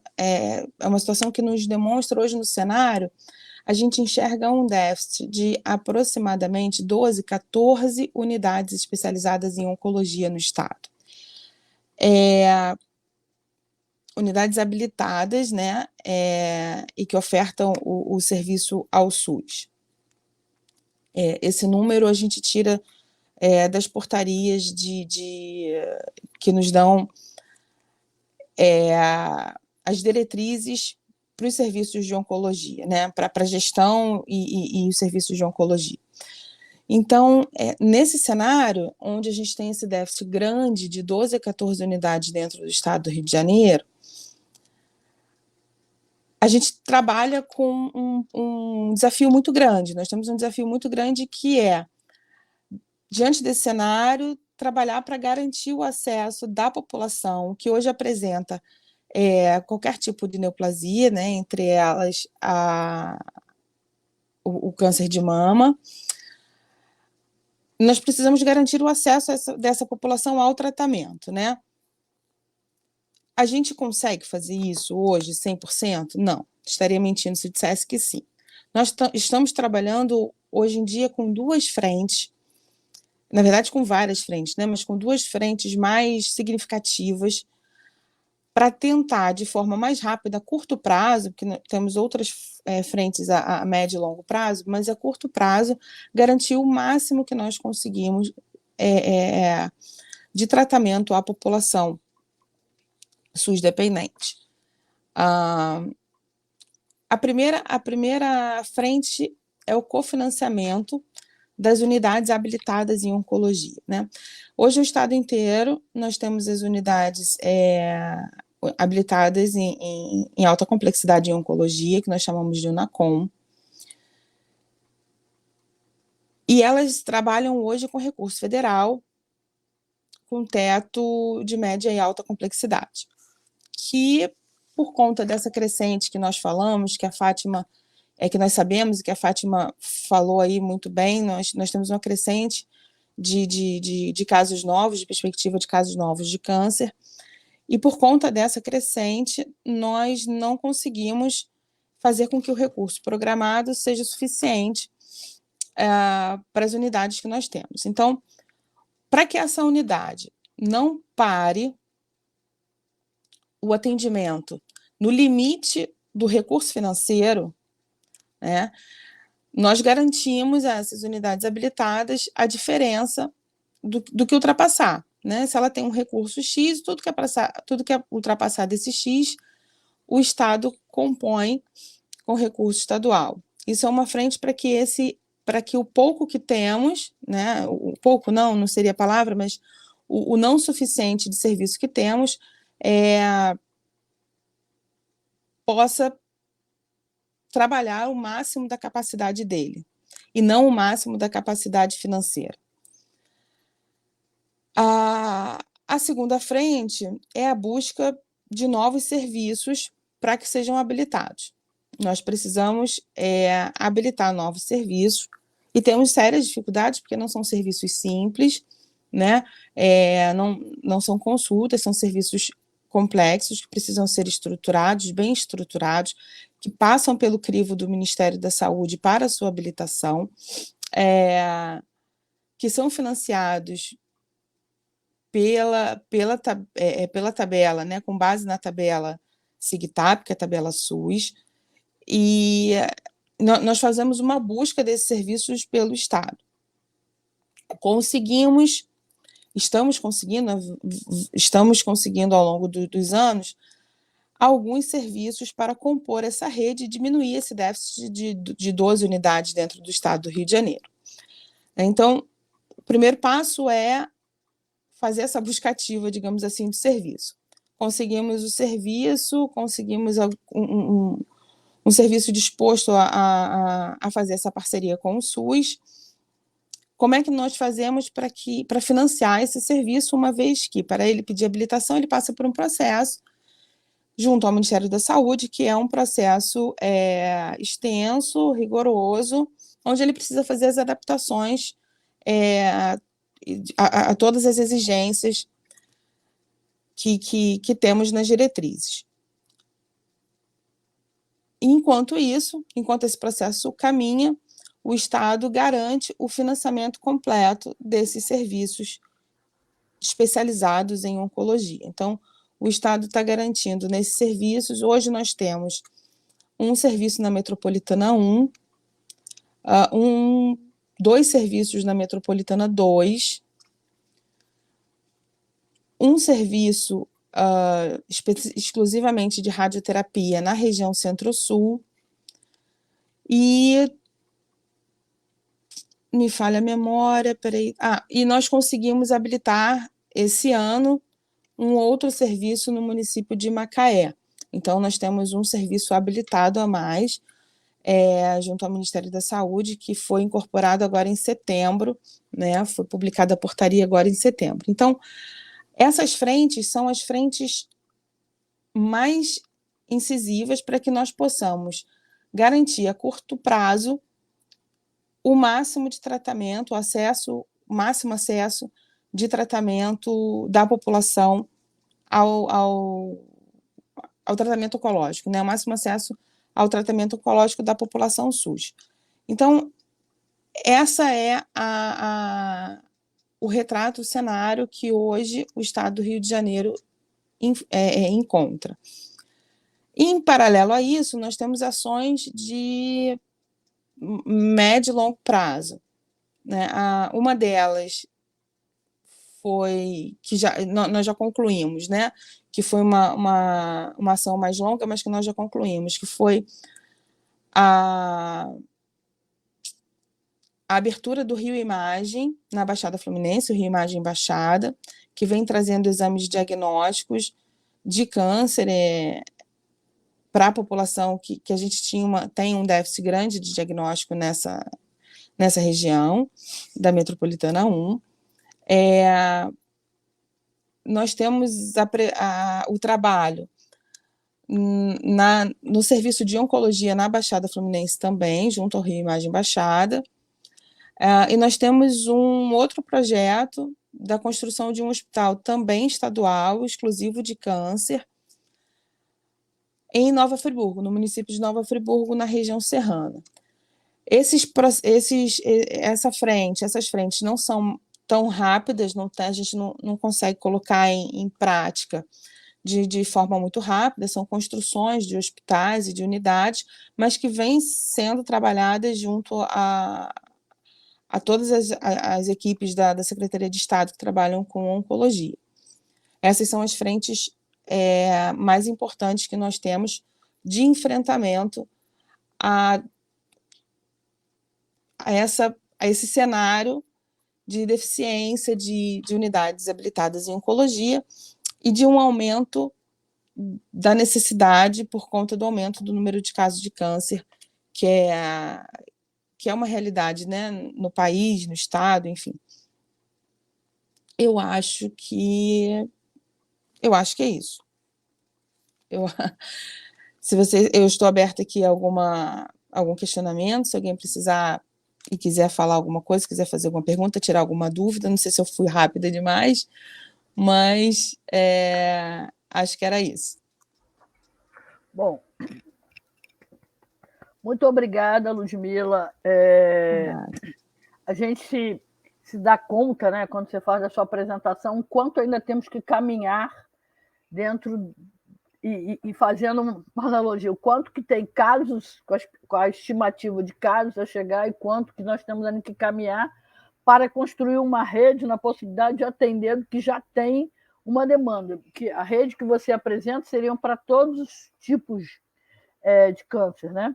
Speaker 7: situação que nos demonstra hoje no cenário, a gente enxerga um déficit de aproximadamente 12, 14 unidades especializadas em oncologia no estado. Unidades habilitadas, né, e que ofertam o serviço ao SUS. Esse número a gente tira das portarias que nos dão as diretrizes para os serviços de oncologia, né, para a gestão e os serviços de oncologia. Então, nesse cenário, onde a gente tem esse déficit grande de 12 a 14 unidades dentro do estado do Rio de Janeiro, a gente trabalha com um desafio muito grande. Nós temos um desafio muito grande que diante desse cenário, trabalhar para garantir o acesso da população que hoje apresenta qualquer tipo de neoplasia, né, entre elas o câncer de mama. Nós precisamos garantir o acesso dessa população ao tratamento, né? A gente consegue fazer isso hoje 100%? Não, estaria mentindo se dissesse que sim. Nós estamos trabalhando hoje em dia com duas frentes, na verdade com várias frentes, né? Mas com duas frentes mais significativas para tentar, de forma mais rápida, a curto prazo, porque temos outras frentes a médio e longo prazo, mas a curto prazo, garantir o máximo que nós conseguimos de tratamento à população SUS dependente. A primeira frente é o cofinanciamento das unidades habilitadas em oncologia, né? Hoje, o estado inteiro, nós temos as unidades habilitadas em alta complexidade em oncologia, que nós chamamos de UNACOM, e elas trabalham hoje com recurso federal, com teto de média e alta complexidade, que, por conta dessa crescente que nós falamos, que a Fátima, que nós sabemos, e que a Fátima falou aí muito bem, nós temos uma crescente de casos novos, de perspectiva de casos novos de câncer, e por conta dessa crescente, nós não conseguimos fazer com que o recurso programado seja suficiente para as unidades que nós temos. Então, para que essa unidade não pare o atendimento no limite do recurso financeiro, né, nós garantimos a essas unidades habilitadas a diferença do que ultrapassar, né? Se ela tem um recurso X, tudo que é ultrapassar desse X, o Estado compõe com recurso estadual. Isso é uma frente para que o pouco que temos, né, o pouco não seria a palavra, mas o não suficiente de serviço que temos, possa trabalhar o máximo da capacidade dele, e não o máximo da capacidade financeira. A segunda frente é a busca de novos serviços para que sejam habilitados. Nós precisamos habilitar novos serviços, e temos sérias dificuldades, porque não são serviços simples, né? Não são consultas, são serviços complexos que precisam ser estruturados, bem estruturados, que passam pelo crivo do Ministério da Saúde para a sua habilitação, que são financiados pela tabela, né, com base na tabela SIGTAP, que é a tabela SUS, e nós fazemos uma busca desses serviços pelo Estado. Estamos conseguindo ao longo dos anos alguns serviços para compor essa rede e diminuir esse déficit de 12 unidades dentro do estado do Rio de Janeiro. Então, o primeiro passo é fazer essa buscativa, digamos assim, de serviço. Conseguimos o serviço, conseguimos um serviço disposto a fazer essa parceria com o SUS. Como é que nós fazemos para financiar esse serviço, uma vez que, para ele pedir habilitação, ele passa por um processo junto ao Ministério da Saúde, que é um processo extenso, rigoroso, onde ele precisa fazer as adaptações a todas as exigências que temos nas diretrizes. Enquanto esse processo caminha, o Estado garante o financiamento completo desses serviços especializados em oncologia. Então, o Estado está garantindo nesses serviços. Hoje nós temos um serviço na Metropolitana 1, 2 serviços na Metropolitana 2, um serviço exclusivamente de radioterapia na região Centro-Sul, e me falha a memória, peraí. E nós conseguimos habilitar esse ano um outro serviço no município de Macaé. Então, nós temos um serviço habilitado a mais, junto ao Ministério da Saúde, que foi incorporado agora em setembro, né? Foi publicada a portaria agora em setembro. Então, essas frentes são as frentes mais incisivas para que nós possamos garantir a curto prazo o máximo de tratamento, o máximo acesso de tratamento da população ao tratamento oncológico, né? O máximo acesso ao tratamento oncológico da população SUS. Então, essa é o retrato, o cenário que hoje o Estado do Rio de Janeiro encontra. Em paralelo a isso, nós temos ações de médio e longo prazo, né? Uma delas foi que nós já concluímos, né? Que foi uma ação mais longa, mas que nós já concluímos, que foi a abertura do Rio Imagem na Baixada Fluminense, o Rio Imagem Baixada, que vem trazendo exames diagnósticos de câncer para a população que a gente tem um déficit grande de diagnóstico nessa região da Metropolitana 1. Nós temos o trabalho no serviço de oncologia na Baixada Fluminense também, junto ao Rio Imagem Baixada. E nós temos um outro projeto da construção de um hospital também estadual, exclusivo de câncer, em Nova Friburgo, no município de Nova Friburgo, na região serrana. Essas frentes não são tão rápidas, a gente não consegue colocar em prática de forma muito rápida, são construções de hospitais e de unidades, mas que vêm sendo trabalhadas junto a todas as equipes da Secretaria de Estado que trabalham com oncologia. Essas são as frentes mais importantes que nós temos de enfrentamento a esse cenário de deficiência de unidades habilitadas em oncologia e de um aumento da necessidade por conta do aumento do número de casos de câncer, que é uma realidade, né, no país, no estado, enfim. Eu acho que é isso. Eu estou aberta aqui a algum questionamento, se alguém precisar e quiser falar alguma coisa, quiser fazer alguma pergunta, tirar alguma dúvida, não sei se eu fui rápida demais, mas Acho que era isso.
Speaker 5: Bom, muito obrigada, Ludmila. A gente se dá conta, né, quando você faz a sua apresentação, o quanto ainda temos que caminhar dentro e fazendo uma analogia, o quanto que tem casos, com a estimativa de casos a chegar e quanto que nós temos ainda que caminhar para construir uma rede na possibilidade de atender o que já tem uma demanda. Que a rede que você apresenta seriam para todos os tipos de câncer, né?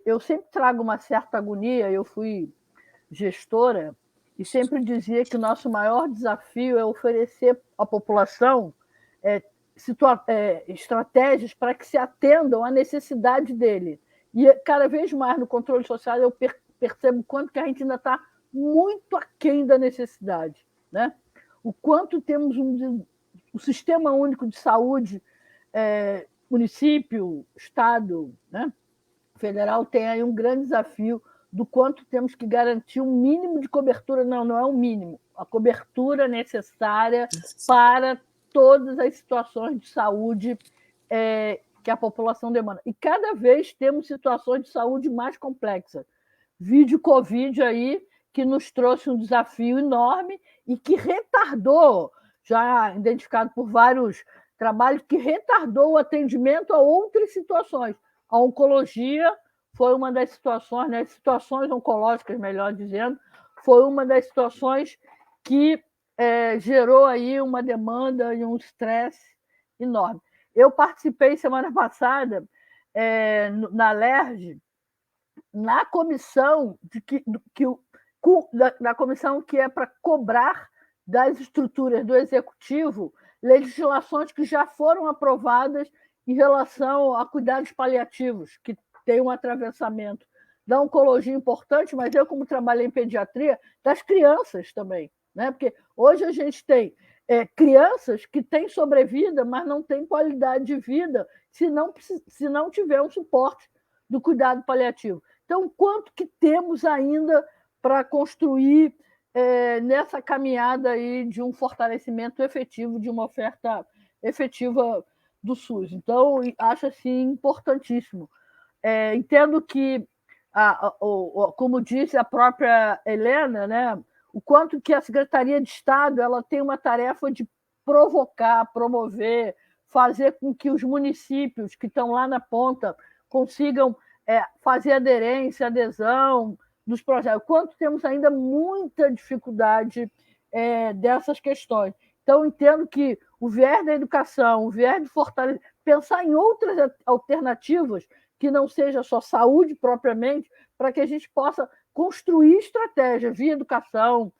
Speaker 5: Eu sempre trago uma certa agonia, eu fui gestora e sempre dizia que o nosso maior desafio é oferecer à população estratégias para que se atendam à necessidade dele. E cada vez mais no controle social eu percebo quanto que a gente ainda está muito aquém da necessidade, né? O quanto temos um sistema único de saúde, município, estado, né? Federal tem aí um grande desafio do quanto temos que garantir um mínimo de cobertura. Não é um mínimo, a cobertura necessária para todas as situações de saúde que a população demanda. E cada vez temos situações de saúde mais complexas. Vídeo Covid aí, que nos trouxe um desafio enorme e que retardou, já identificado por vários trabalhos, que retardou o atendimento a outras situações. A oncologia foi uma das situações, né, situações oncológicas, melhor dizendo, foi uma das situações que gerou aí uma demanda e um estresse enorme. Eu participei semana passada na LERJ, na comissão da comissão que é para cobrar das estruturas do executivo legislações que já foram aprovadas em relação a cuidados paliativos, que tem um atravessamento da oncologia importante, mas eu, como trabalhei em pediatria, das crianças também, né? Porque hoje a gente tem crianças que têm sobrevida, mas não têm qualidade de vida se não tiver um suporte do cuidado paliativo. Então, quanto que temos ainda para construir nessa caminhada aí de um fortalecimento efetivo, de uma oferta efetiva do SUS? Então, acho assim importantíssimo. Entendo que, como disse a própria Helena, né, o quanto que a Secretaria de Estado ela tem uma tarefa de provocar, promover, fazer com que os municípios que estão lá na ponta consigam fazer aderência, adesão dos projetos. Quanto temos ainda muita dificuldade dessas questões. Então, entendo que o viés da educação, o viés de fortalecer, pensar em outras alternativas que não seja só saúde propriamente, para que a gente possa construir estratégias via educação,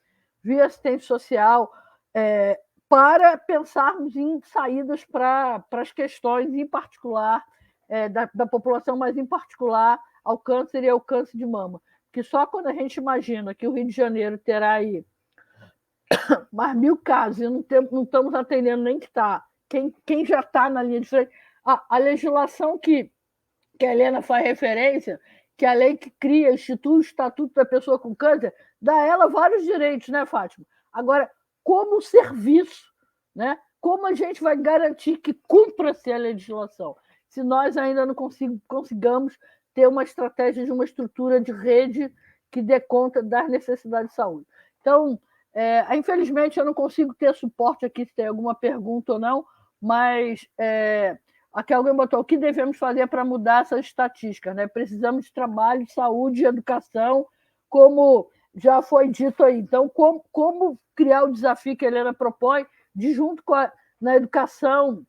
Speaker 5: via assistência social, para pensarmos em saídas para as questões, em particular, da população, mas em particular ao câncer e ao câncer de mama. Porque só quando a gente imagina que o Rio de Janeiro terá aí mais 1.000 casos e não estamos atendendo nem que está, quem já está na linha de frente, a legislação que a Helena faz referência, que a lei que cria, institui o Estatuto da Pessoa com Câncer, dá a ela vários direitos, né, Fátima? Agora, como serviço, né? Como a gente vai garantir que cumpra-se a legislação? Se nós ainda não consigamos ter uma estratégia de uma estrutura de rede que dê conta das necessidades de saúde. Então, infelizmente, eu não consigo ter suporte aqui se tem alguma pergunta ou não, mas aqui alguém botou o que devemos fazer para mudar essas estatísticas, né? Precisamos de trabalho, saúde e educação, como já foi dito aí. Então, como criar o desafio que a Helena propõe, de junto na educação,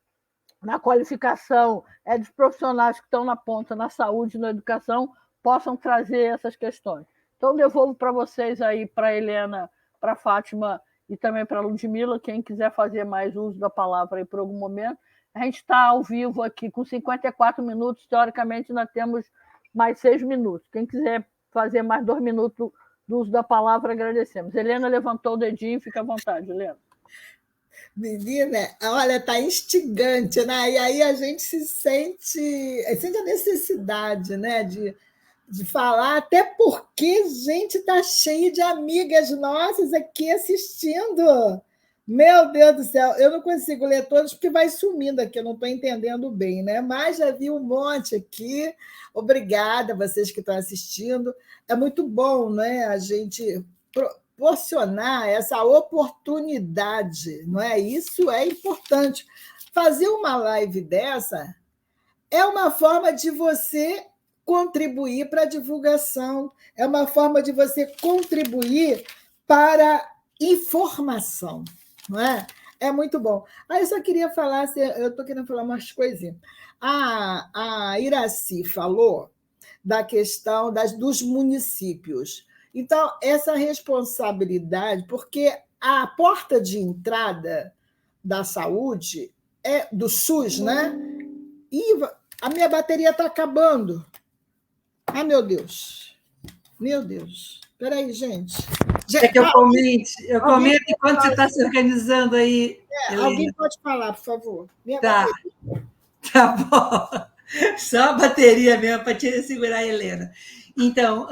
Speaker 5: na qualificação dos profissionais que estão na ponta, na saúde e na educação, possam trazer essas questões. Então, devolvo para vocês aí, para a Helena, para a Fátima e também para a Ludmila, quem quiser fazer mais uso da palavra aí por algum momento. A gente está ao vivo aqui com 54 minutos, teoricamente ainda temos mais 6 minutos. Quem quiser fazer mais 2 minutos do uso da palavra, agradecemos. Helena levantou o dedinho, fica à vontade, Helena.
Speaker 4: Menina, olha, está instigante, né? E aí a gente sente a necessidade, né, de falar, até porque a gente está cheio de amigas nossas aqui assistindo. Meu Deus do céu, eu não consigo ler todos porque vai sumindo aqui, eu não estou entendendo bem, né? Mas já vi um monte aqui. Obrigada a vocês que estão assistindo. É muito bom, né? A gente proporcionar essa oportunidade, não é? Isso é importante. Fazer uma live dessa é uma forma de você contribuir para a divulgação, é uma forma de você contribuir para a informação, não é? É muito bom. Eu só queria falar, eu estou querendo falar umas coisinhas. A Iraci falou da questão dos municípios. Então, essa responsabilidade, porque a porta de entrada da saúde é do SUS, né? E a minha bateria está acabando. Ai, meu Deus. Meu Deus. Espera aí, gente.
Speaker 6: É que eu comento enquanto você está se organizando aí.
Speaker 4: Alguém pode falar, por favor.
Speaker 6: Tá bom. Só a bateria mesmo para segurar a Helena. Então,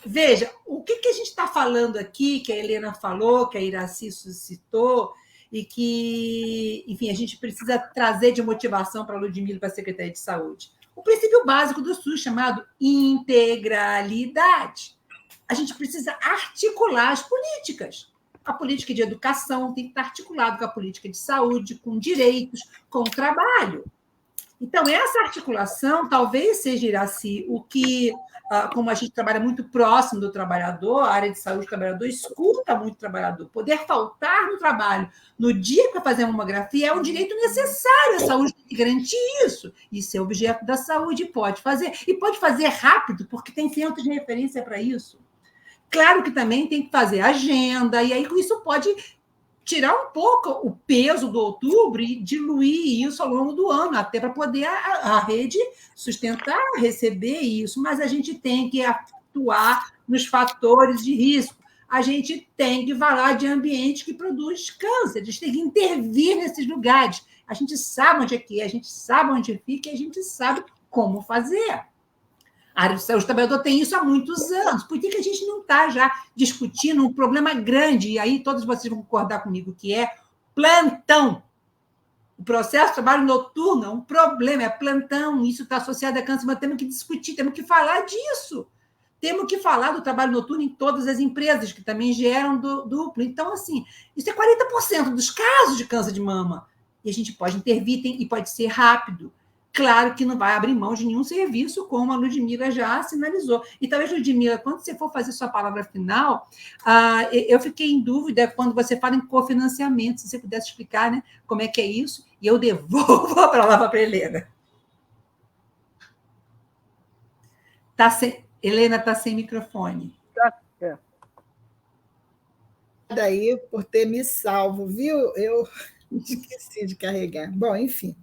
Speaker 6: veja, o que a gente está falando aqui, que a Helena falou, que a Iraci suscitou, e que, enfim, a gente precisa trazer de motivação para a Ludmila e para a Secretaria de Saúde. O princípio básico do SUS, chamado integralidade. A gente precisa articular as políticas. A política de educação tem que estar articulada com a política de saúde, com direitos, com o trabalho. Então, essa articulação talvez seja, Iraci, o que, como a gente trabalha muito próximo do trabalhador, a área de saúde do trabalhador escuta muito o trabalhador. Poder faltar no trabalho no dia para fazer a mamografia é um direito necessário. A saúde tem que garantir isso. Isso é objeto da saúde, pode fazer. E pode fazer rápido, porque tem centros de referência para isso. Claro que também tem que fazer agenda, e aí com isso pode tirar um pouco o peso do outubro e diluir isso ao longo do ano, até para poder a rede sustentar, receber isso. Mas a gente tem que atuar nos fatores de risco. A gente tem que falar de ambiente que produz câncer, a gente tem que intervir nesses lugares. A gente sabe onde é que é, a gente sabe onde fica e a gente sabe como fazer. A área de saúde do trabalhador tem isso há muitos anos. Por que a gente não está já discutindo um problema grande? E aí todos vocês vão concordar comigo, que é plantão. O processo de trabalho noturno é um problema, é plantão. Isso está associado a câncer, mas temos que discutir, temos que falar disso. Temos que falar do trabalho noturno em todas as empresas, que também geram duplo. Então, assim, isso é 40% dos casos de câncer de mama. E a gente pode intervir e pode ser rápido. Claro que não vai abrir mão de nenhum serviço, como a Ludmila já sinalizou. E talvez, Ludmila, quando você for fazer sua palavra final, eu fiquei em dúvida quando você fala em cofinanciamento, se você pudesse explicar, né, como é que é isso, e eu devolvo a palavra para a Helena. Helena está sem microfone.
Speaker 4: Daí por ter me salvo, viu? Eu esqueci de carregar. Bom, enfim.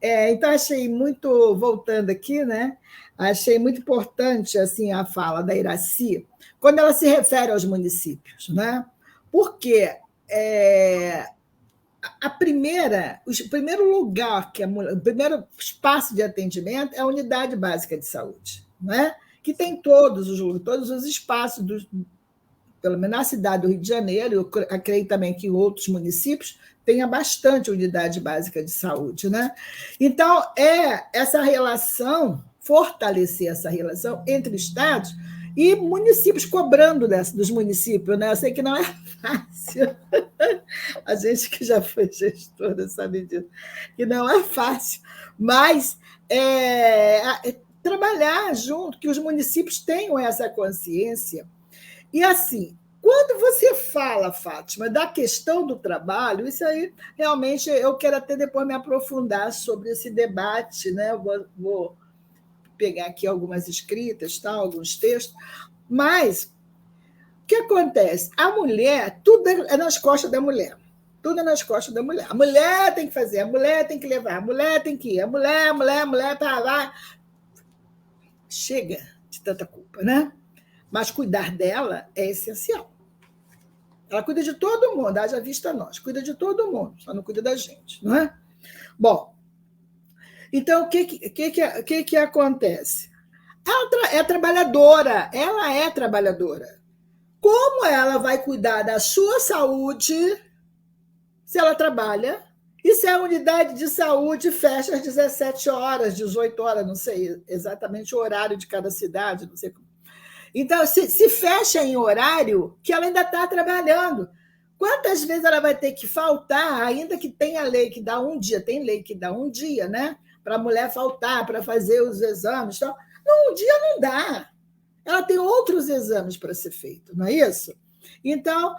Speaker 4: Então, achei muito, voltando aqui, né? Achei muito importante assim, a fala da Iraci, quando ela se refere aos municípios, né? Porque o primeiro lugar, o primeiro espaço de atendimento é a unidade básica de saúde, né? Que tem todos os espaços, pelo menos na cidade do Rio de Janeiro, eu creio também que em outros municípios, tenha bastante unidade básica de saúde, né? Então, essa relação, fortalecer essa relação entre estados e municípios, cobrando dos municípios, né? Eu sei que não é fácil, a gente que já foi gestora sabe disso, que não é fácil, mas trabalhar junto, que os municípios tenham essa consciência. E assim, quando você fala, Fátima, da questão do trabalho, isso aí realmente eu quero até depois me aprofundar sobre esse debate, né? Eu vou pegar aqui algumas escritas, alguns textos, mas o que acontece? A mulher, tudo é nas costas da mulher. Tudo é nas costas da mulher. A mulher tem que fazer, a mulher tem que levar, a mulher tem que ir, a mulher tá lá. Chega de tanta culpa, né? Mas cuidar dela é essencial. Ela cuida de todo mundo, haja vista nós, cuida de todo mundo, só não cuida da gente, não é? Bom, então, o que acontece? Ela é trabalhadora, ela é trabalhadora. Como ela vai cuidar da sua saúde, se ela trabalha, e se a unidade de saúde fecha às 17 horas, 18 horas, não sei exatamente o horário de cada cidade, não sei como. Então, se fecha em horário que ela ainda está trabalhando, quantas vezes ela vai ter que faltar, ainda que tenha lei que dá um dia, tem lei que dá um dia, né? Para a mulher faltar, para fazer os exames. Então, um dia não dá. Ela tem outros exames para ser feito, não é isso? Então,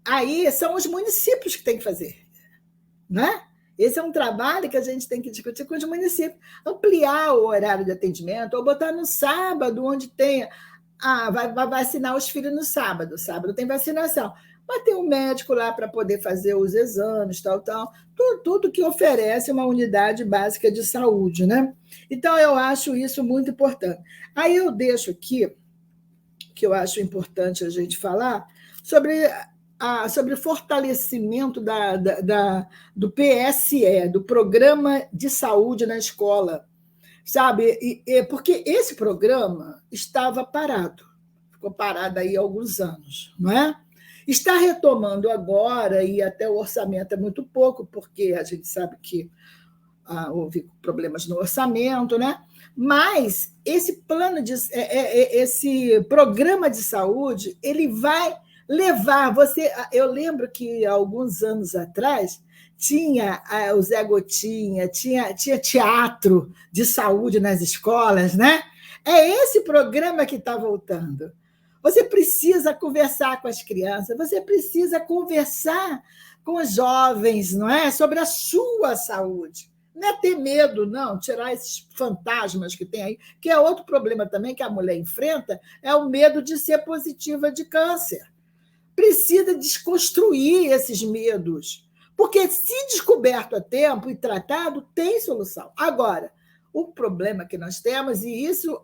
Speaker 4: aí são os municípios que têm que fazer, né? Esse é um trabalho que a gente tem que discutir com os municípios. Ampliar o horário de atendimento, ou botar no sábado, onde tenha. Vai vacinar os filhos no sábado. Sábado tem vacinação. Vai ter um médico lá para poder fazer os exames, tal. Tudo que oferece uma unidade básica de saúde, né? Então, eu acho isso muito importante. Aí eu deixo aqui, que eu acho importante a gente falar, sobre o fortalecimento do PSE, do Programa de Saúde na Escola, sabe? Porque esse programa estava parado, ficou parado aí há alguns anos, não é? Está retomando agora, e até o orçamento é muito pouco, porque a gente sabe que houve problemas no orçamento, né? Mas esse programa de saúde, ele vai levar você. Eu lembro que alguns anos atrás tinha o Zé Gotinha, tinha teatro de saúde nas escolas, né? É esse programa que está voltando. Você precisa conversar com as crianças, você precisa conversar com os jovens, não é? Sobre a sua saúde. Não é ter medo, não, tirar esses fantasmas que tem aí, que é outro problema também que a mulher enfrenta, é o medo de ser positiva de câncer. Precisa desconstruir esses medos, porque se descoberto a tempo e tratado, tem solução. Agora, o problema que nós temos, e isso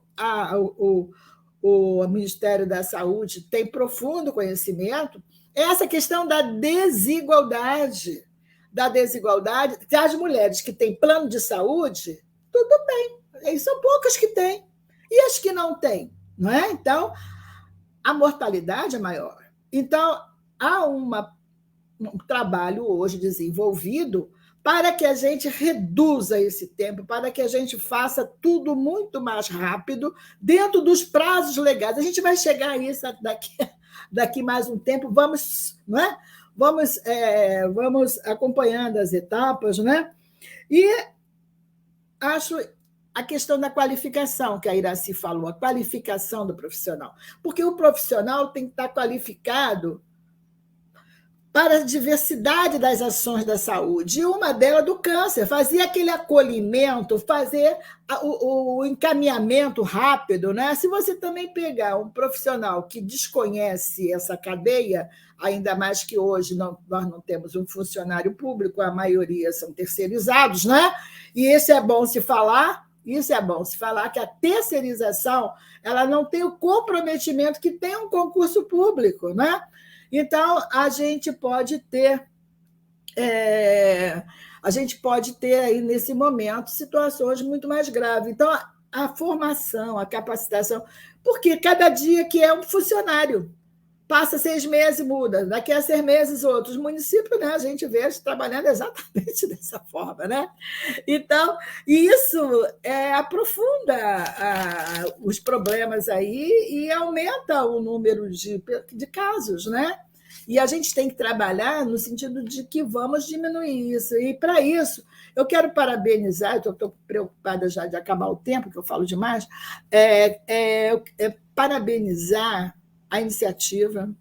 Speaker 4: o Ministério da Saúde tem profundo conhecimento, é essa questão da desigualdade. Das mulheres que têm plano de saúde, tudo bem, são poucas que têm, e as que não têm, não é? Então, a mortalidade é maior. Então, há um trabalho hoje desenvolvido para que a gente reduza esse tempo, para que a gente faça tudo muito mais rápido, dentro dos prazos legais. A gente vai chegar a isso daqui mais um tempo, vamos, não é? Vamos acompanhando as etapas, né? E acho a questão da qualificação, que a Iracy falou, a qualificação do profissional. Porque o profissional tem que estar qualificado para a diversidade das ações da saúde, e uma delas do câncer, fazer aquele acolhimento, fazer o encaminhamento rápido, né? Se você também pegar um profissional que desconhece essa cadeia, ainda mais que hoje nós não temos um funcionário público, a maioria são terceirizados, né? E isso é bom se falar que a terceirização ela não tem o comprometimento que tem um concurso público, né? Então, a gente pode ter aí, nesse momento, situações muito mais graves. Então, a formação, a capacitação, porque cada dia que é um funcionário, passa 6 meses e muda, daqui a 6 meses outros. Os municípios, né, a gente vê trabalhando exatamente dessa forma, né? Então, isso aprofunda os problemas aí e aumenta o número de casos, né? E a gente tem que trabalhar no sentido de que vamos diminuir isso. E, para isso, eu quero parabenizar, eu estou preocupada já de acabar o tempo, que eu falo demais, parabenizar a iniciativa.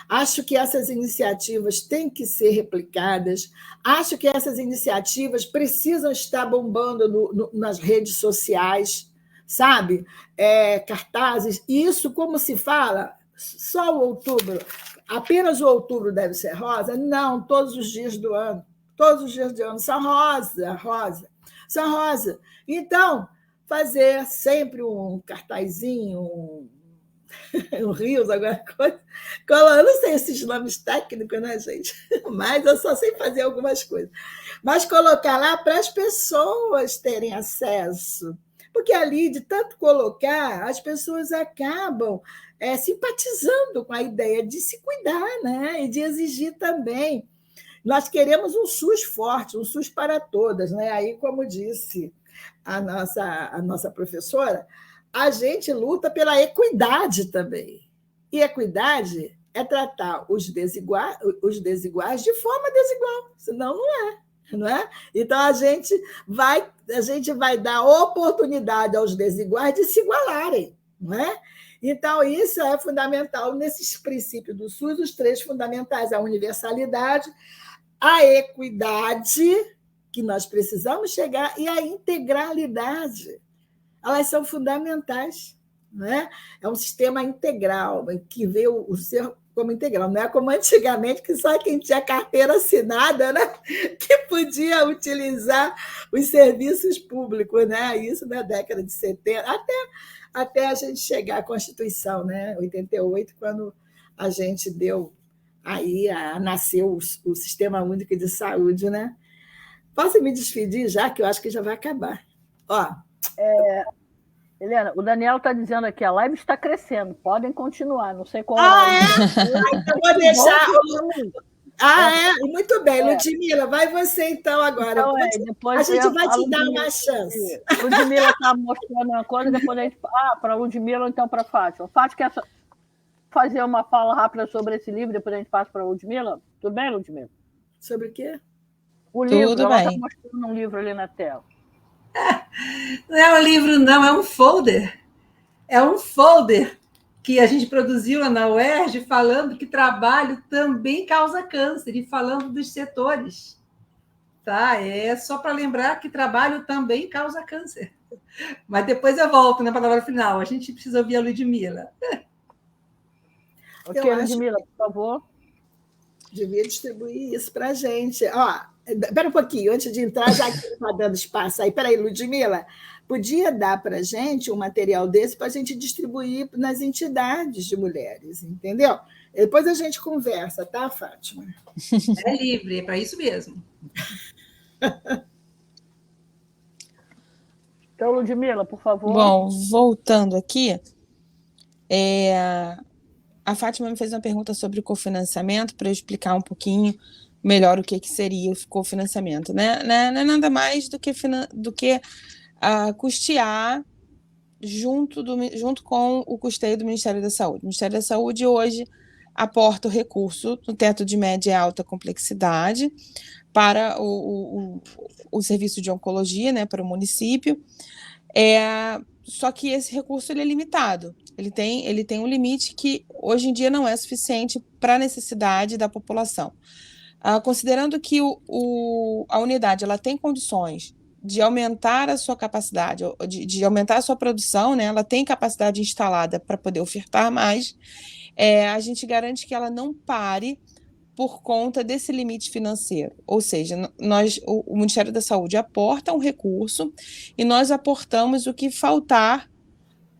Speaker 4: Acho que essas iniciativas têm que ser replicadas, acho que essas iniciativas precisam estar bombando nas redes sociais, sabe? Cartazes, isso, como se fala, só o outubro, apenas o outubro deve ser rosa? Não, todos os dias do ano são rosa. Então, fazer sempre um cartazinho, um rios, alguma coisa. Eu não sei esses nomes técnicos, né, gente? Mas eu só sei fazer algumas coisas. Mas colocar lá para as pessoas terem acesso. Porque ali, de tanto colocar, as pessoas acabam simpatizando com a ideia de se cuidar, né? E de exigir também. Nós queremos um SUS forte, um SUS para todas, né? Aí, como disse a nossa professora, a gente luta pela equidade também. E equidade é tratar os desiguais de forma desigual, senão não é? Então, a gente vai dar oportunidade aos desiguais de se igualarem, não é? Então, isso é fundamental nesses princípios do SUS, os 3 fundamentais: a universalidade, a equidade, que nós precisamos chegar, e a integralidade. Elas são fundamentais. Não é? É um sistema integral, que vê o ser como integral. Não é como antigamente, que só quem tinha carteira assinada, né, que podia utilizar os serviços públicos. Né? Isso na década de 70, até a gente chegar à Constituição, né? 88, quando a gente deu aí, nasceu o Sistema Único de Saúde. Né? Posso me despedir já, que eu acho que já vai acabar. Ó,
Speaker 5: Helena, o Daniel está dizendo aqui, a live está crescendo, podem continuar, não sei qual
Speaker 4: então vou deixar... muito bem, Ludmila, vai você então agora.
Speaker 5: Então, depois
Speaker 4: a gente vai te dar uma chance.
Speaker 5: Ludmila está mostrando uma coisa, depois a gente... para a Ludmila ou então para a Fátima. Fátima quer fazer uma fala rápida sobre esse livro, depois a gente passa para a Ludmila? Tudo bem, Ludmila?
Speaker 4: Sobre o quê?
Speaker 5: O livro, ela está mostrando um livro ali na tela.
Speaker 6: Não é um livro, não, é um folder. É um folder que a gente produziu lá na UERJ, falando que trabalho também causa câncer e falando dos setores. Tá? É só para lembrar que trabalho também causa câncer. Mas depois eu volto na palavra final. A gente precisa ouvir a Ludmila.
Speaker 5: Ok, Ludmila, por favor.
Speaker 4: Devia distribuir isso para a gente. Espera um pouquinho, antes de entrar, já que está dando espaço aí. Espera aí, Ludmila, podia dar para a gente um material desse para a gente distribuir nas entidades de mulheres, entendeu? Depois a gente conversa, tá, Fátima?
Speaker 6: É livre, é para isso mesmo.
Speaker 5: Então, Ludmila, por favor.
Speaker 7: Bom, voltando aqui, a Fátima me fez uma pergunta sobre cofinanciamento, para eu explicar um pouquinho melhor o que seria o cofinanciamento. Né? Não é nada mais do que custear junto com o custeio do Ministério da Saúde. O Ministério da Saúde hoje aporta o recurso no teto de média e alta complexidade para o serviço de oncologia, né, para o município. Só que esse recurso ele é limitado. Ele tem um limite que hoje em dia não é suficiente para a necessidade da população. Considerando que a unidade ela tem condições de aumentar a sua capacidade, de aumentar a sua produção, né? Ela tem capacidade instalada para poder ofertar mais, a gente garante que ela não pare por conta desse limite financeiro. Ou seja, o Ministério da Saúde aporta um recurso e nós aportamos o que faltar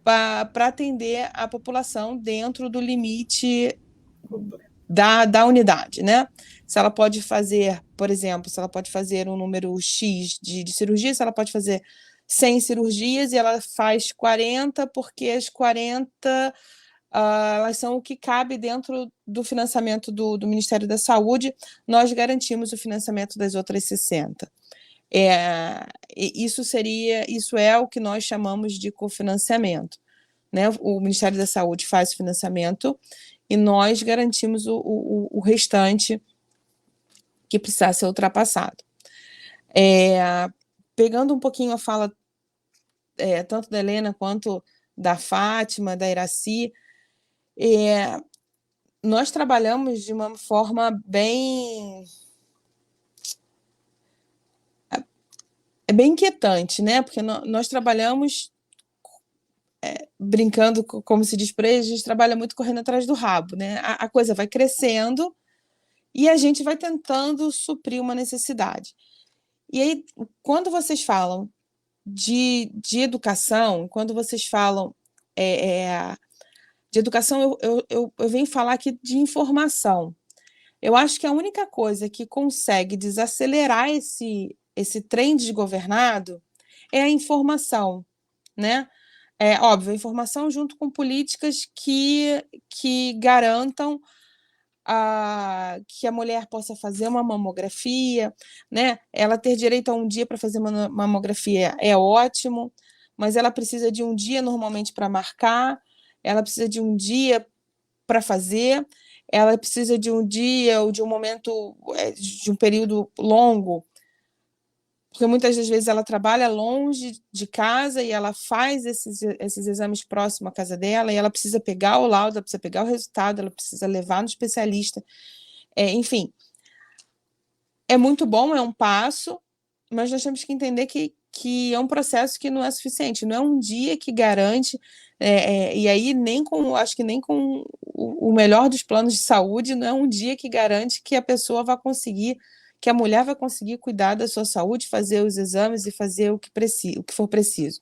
Speaker 7: para atender a população dentro do limite da unidade, né? Se ela pode fazer, por exemplo, se ela pode fazer um número X de cirurgias, se ela pode fazer 100 cirurgias e ela faz 40, porque as 40 elas são o que cabe dentro do financiamento do Ministério da Saúde, nós garantimos o financiamento das outras 60. Isso é o que nós chamamos de cofinanciamento, né? O Ministério da Saúde faz o financiamento e nós garantimos o restante que precisar ser ultrapassado. Pegando um pouquinho a fala tanto da Helena quanto da Fátima, da Iraci, nós trabalhamos de uma forma bem inquietante, né? Porque nós trabalhamos brincando, como se diz por aí, a gente trabalha muito correndo atrás do rabo, né? A coisa vai crescendo e a gente vai tentando suprir uma necessidade. E aí, quando vocês falam de educação, quando vocês falam de educação, eu venho falar aqui de informação. Eu acho que a única coisa que consegue desacelerar esse trem desgovernado é a informação, né? Óbvio, a informação junto com políticas que garantam que a mulher possa fazer uma mamografia, né? Ela ter direito a um dia para fazer uma mamografia é ótimo, mas ela precisa de um dia normalmente para marcar, ela precisa de um dia para fazer, ela precisa de um dia ou de um momento, de um período longo, porque muitas das vezes ela trabalha longe de casa e ela faz esses exames próximo à casa dela, e ela precisa pegar o laudo, ela precisa pegar o resultado, ela precisa levar no especialista. Enfim, é muito bom, é um passo, mas nós temos que entender que é um processo que não é suficiente, não é um dia que garante, e aí acho que nem com o melhor dos planos de saúde, não é um dia que garante que a pessoa vai conseguir, que a mulher vai conseguir cuidar da sua saúde, fazer os exames e fazer o que for preciso.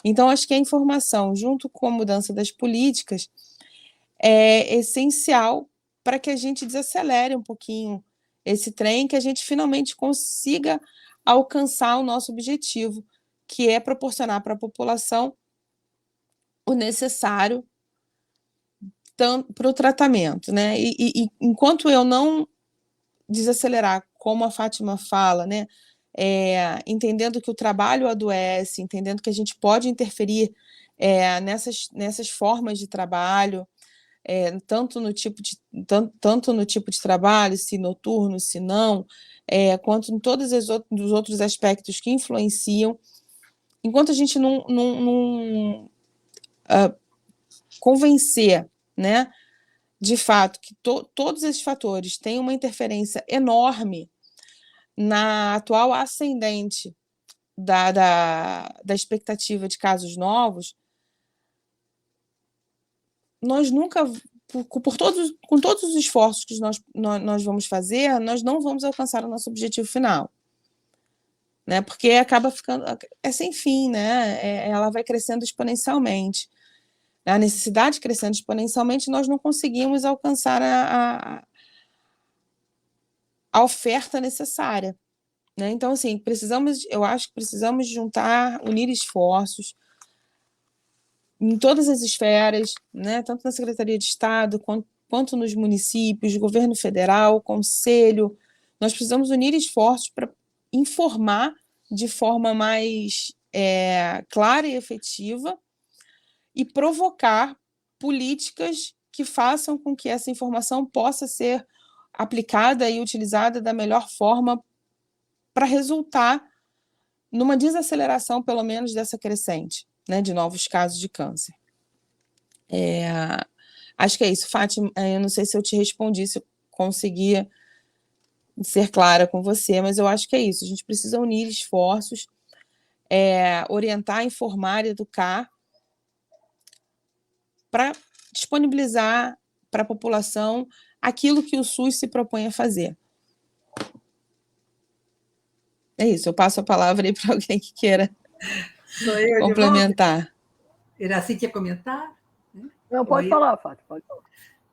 Speaker 7: Então, acho que a informação, junto com a mudança das políticas, é essencial para que a gente desacelere um pouquinho esse trem, que a gente finalmente consiga alcançar o nosso objetivo, que é proporcionar para a população o necessário para o tratamento, né? E enquanto eu não desacelerar, como a Fátima fala, né? Entendendo que o trabalho adoece, entendendo que a gente pode interferir nessas formas de trabalho, tanto no tipo de trabalho, se noturno, se não, quanto em todos os outros aspectos que influenciam. Enquanto a gente não convencer, né, de fato, que todos esses fatores têm uma interferência enorme na atual ascendente da expectativa de casos novos, nós nunca, com todos os esforços que nós vamos fazer, nós não vamos alcançar o nosso objetivo final. Né? Porque acaba ficando... sem fim, né? Ela vai crescendo exponencialmente. A necessidade crescendo exponencialmente, nós não conseguimos alcançar a oferta necessária. Né? Então, assim, eu acho que precisamos unir esforços em todas as esferas, né? Tanto na Secretaria de Estado, quanto nos municípios, governo federal, conselho. Nós precisamos unir esforços para informar de forma mais clara e efetiva e provocar políticas que façam com que essa informação possa ser aplicada e utilizada da melhor forma para resultar numa desaceleração, pelo menos, dessa crescente, né, de novos casos de câncer. Acho que é isso, Fátima. Eu não sei se eu te respondi, se eu conseguia ser clara com você, mas eu acho que é isso. A gente precisa unir esforços, orientar, informar, educar, para disponibilizar para a população aquilo que o SUS se propõe a fazer. É isso, eu passo a palavra aí para alguém que queira complementar.
Speaker 6: Iraci quer comentar?
Speaker 5: Não, pode falar, Fátima, pode falar.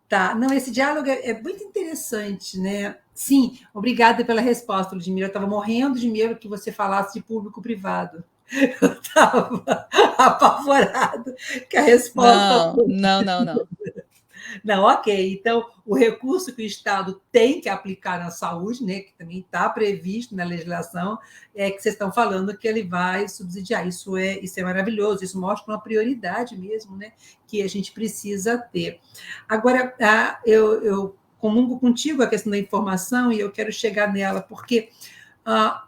Speaker 6: Tá, não, esse diálogo é muito interessante, né? Sim, obrigada pela resposta, Ludmila. Eu estava morrendo de medo que você falasse de público-privado. Eu estava apavorada que a resposta...
Speaker 7: Não.
Speaker 6: Não, ok. Então, o recurso que o Estado tem que aplicar na saúde, né, que também está previsto na legislação, é que vocês estão falando que ele vai subsidiar. Isso é maravilhoso, isso mostra uma prioridade mesmo, né, que a gente precisa ter. Agora, eu comungo contigo a questão da informação e eu quero chegar nela, porque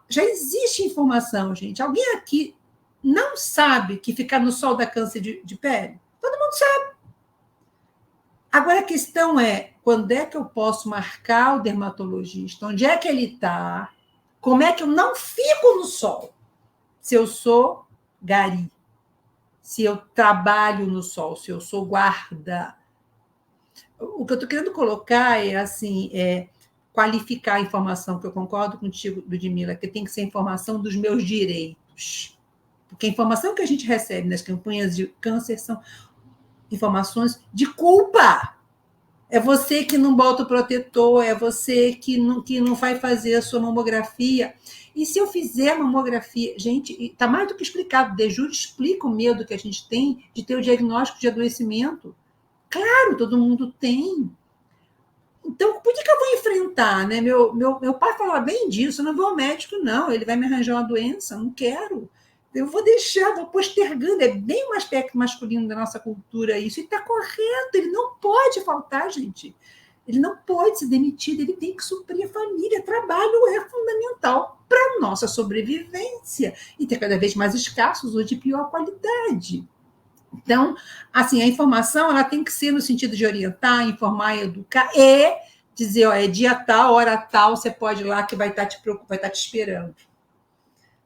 Speaker 6: já existe informação, gente. Alguém aqui não sabe que ficar no sol dá câncer de pele? Todo mundo sabe. Agora, a questão é, quando é que eu posso marcar o dermatologista? Onde é que ele está? Como é que eu não fico no sol? Se eu sou gari, se eu trabalho no sol, se eu sou guarda. O que eu estou querendo colocar qualificar a informação, que eu concordo contigo, Ludmila, que tem que ser informação dos meus direitos. Porque a informação que a gente recebe nas campanhas de câncer são informações de culpa. É você que não bota o protetor, é você que não vai fazer a sua mamografia. E se eu fizer a mamografia... Gente, está mais do que explicado. Dejude explica o medo que a gente tem de ter o diagnóstico de adoecimento. Claro, todo mundo tem. Então, por que eu vou enfrentar? Né? Meu pai falava bem disso, eu não vou ao médico, não, ele vai me arranjar uma doença, não quero. Eu vou deixar, vou postergando. É bem um aspecto masculino da nossa cultura isso, e está correto, ele não pode faltar, gente. Ele não pode ser demitido, ele tem que suprir a família. Trabalho é fundamental para a nossa sobrevivência e ter cada vez mais escassos ou de pior qualidade. Então, assim, a informação ela tem que ser no sentido de orientar, informar, educar e dizer, ó, é dia tal, hora tal, você pode ir lá que vai estar te esperando.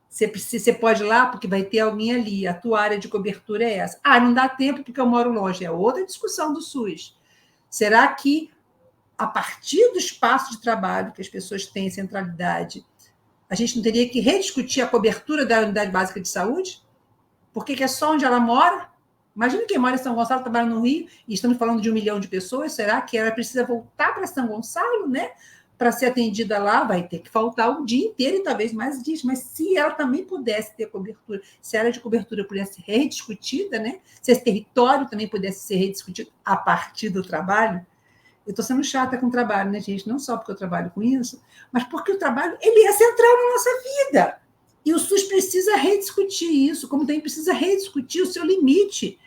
Speaker 6: Você pode ir lá porque vai ter alguém ali, a tua área de cobertura é essa. Ah, não dá tempo porque eu moro longe. É outra discussão do SUS. Será que, a partir do espaço de trabalho que as pessoas têm centralidade, a gente não teria que rediscutir a cobertura da unidade básica de saúde? Porque é só onde ela mora? Imagina quem mora em São Gonçalo, trabalha no Rio, e estamos falando de 1 milhão de pessoas, será que ela precisa voltar para São Gonçalo, né? Para ser atendida lá, vai ter que faltar o dia inteiro e talvez mais dias, mas se ela também pudesse ter cobertura, se a área de cobertura pudesse ser rediscutida, né? Se esse território também pudesse ser rediscutido a partir do trabalho, eu estou sendo chata com o trabalho, né, gente? Não só porque eu trabalho com isso, mas porque o trabalho ele é central na nossa vida. E o SUS precisa rediscutir isso, como também precisa rediscutir o seu limite.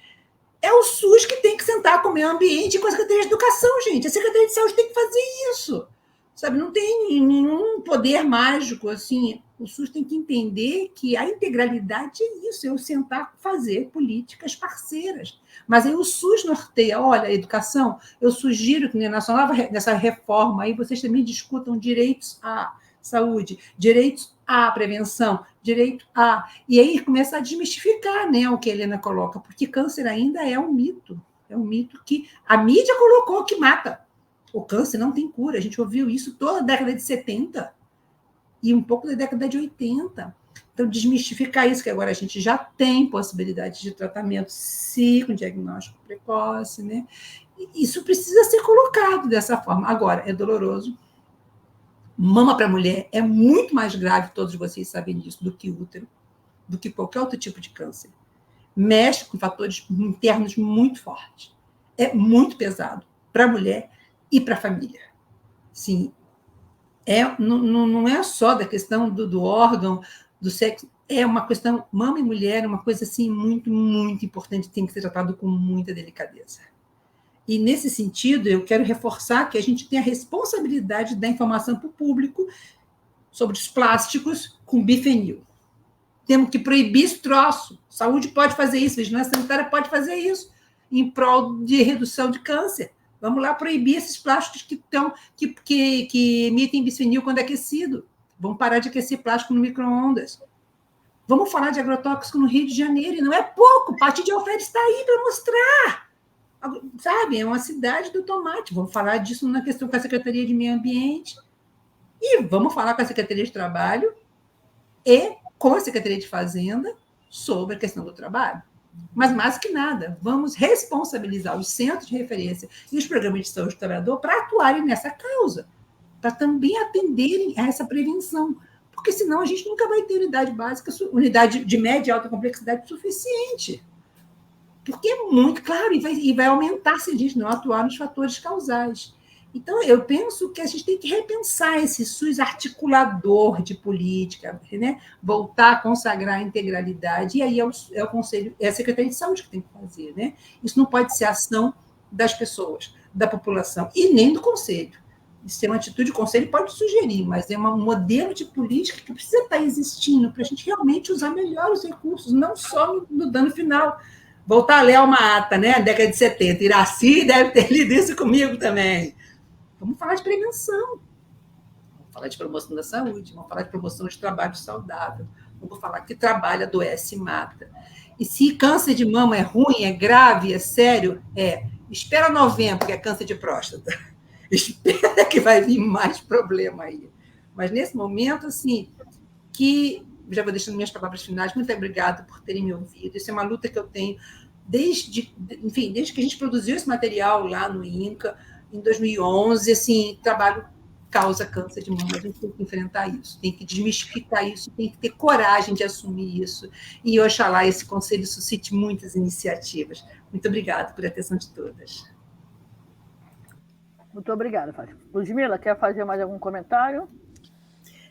Speaker 6: É o SUS que tem que sentar com o meio ambiente e com a Secretaria de Educação, gente. A Secretaria de Saúde tem que fazer isso. Sabe, não tem nenhum poder mágico, assim. O SUS tem que entender que a integralidade é isso, é eu sentar fazer políticas parceiras. Mas aí o SUS norteia, olha, a educação, eu sugiro que nessa reforma aí vocês também discutam direitos à saúde, direitos à prevenção, direito a... E aí começa a desmistificar, né, o que a Helena coloca, porque câncer ainda é um mito que a mídia colocou que mata. O câncer não tem cura, a gente ouviu isso toda a década de 70 e um pouco da década de 80. Então, desmistificar isso, que agora a gente já tem possibilidade de tratamento, sim, com diagnóstico precoce, né? Isso precisa ser colocado dessa forma. Agora, é doloroso. Mama para mulher é muito mais grave, todos vocês sabem disso, do que útero, do que qualquer outro tipo de câncer. Mexe com fatores internos muito fortes. É muito pesado para a mulher e para a família. Sim, não é só da questão do órgão, do sexo, é uma questão, mama e mulher é uma coisa assim, muito, muito importante, tem que ser tratado com muita delicadeza. E, nesse sentido, eu quero reforçar que a gente tem a responsabilidade da informação para o público sobre os plásticos com bifenil. Temos que proibir esse troço. Saúde pode fazer isso, vigilância sanitária pode fazer isso, em prol de redução de câncer. Vamos lá proibir esses plásticos que emitem bifenil quando é aquecido. Vamos parar de aquecer plástico no micro-ondas. Vamos falar de agrotóxico no Rio de Janeiro, e não é pouco. O Partido de Alferes está aí para mostrar. Sabe, é uma cidade do tomate. Vamos falar disso na questão com a Secretaria de Meio Ambiente e vamos falar com a Secretaria de Trabalho e com a Secretaria de Fazenda sobre a questão do trabalho. Mas, mais que nada, vamos responsabilizar os centros de referência e os programas de saúde do trabalhador para atuarem nessa causa, para também atenderem a essa prevenção, porque senão a gente nunca vai ter unidade básica, unidade de média e alta complexidade suficiente. Porque é muito claro, e vai aumentar se a gente não atuar nos fatores causais. Então, eu penso que a gente tem que repensar esse SUS articulador de política, né? Voltar a consagrar a integralidade, e aí é o Conselho, é a Secretaria de Saúde que tem que fazer. Né? Isso não pode ser ação das pessoas, da população, e nem do Conselho. Isso é uma atitude, o Conselho pode sugerir, mas é um modelo de política que precisa estar existindo para a gente realmente usar melhor os recursos, não só no dano final. Voltar a ler uma ata, né? Década de 70. Iraci deve ter lido isso comigo também. Vamos falar de prevenção. Vamos falar de promoção da saúde. Vamos falar de promoção de trabalho saudável. Vamos falar que trabalho adoece e mata. E se câncer de mama é ruim, é grave, é sério, espera novembro, que é câncer de próstata. Espera que vai vir mais problema aí. Mas nesse momento, assim, que... Já vou deixando minhas palavras finais. Muito obrigada por terem me ouvido. Isso é uma luta que eu tenho desde que a gente produziu esse material lá no INCA, em 2011. Assim, trabalho causa câncer de mama. A gente tem que enfrentar isso, tem que desmistificar isso, tem que ter coragem de assumir isso. E, oxalá, esse conselho suscite muitas iniciativas. Muito obrigada por atenção de todas.
Speaker 5: Muito obrigada, Fátima. Ludmila, quer fazer mais algum comentário?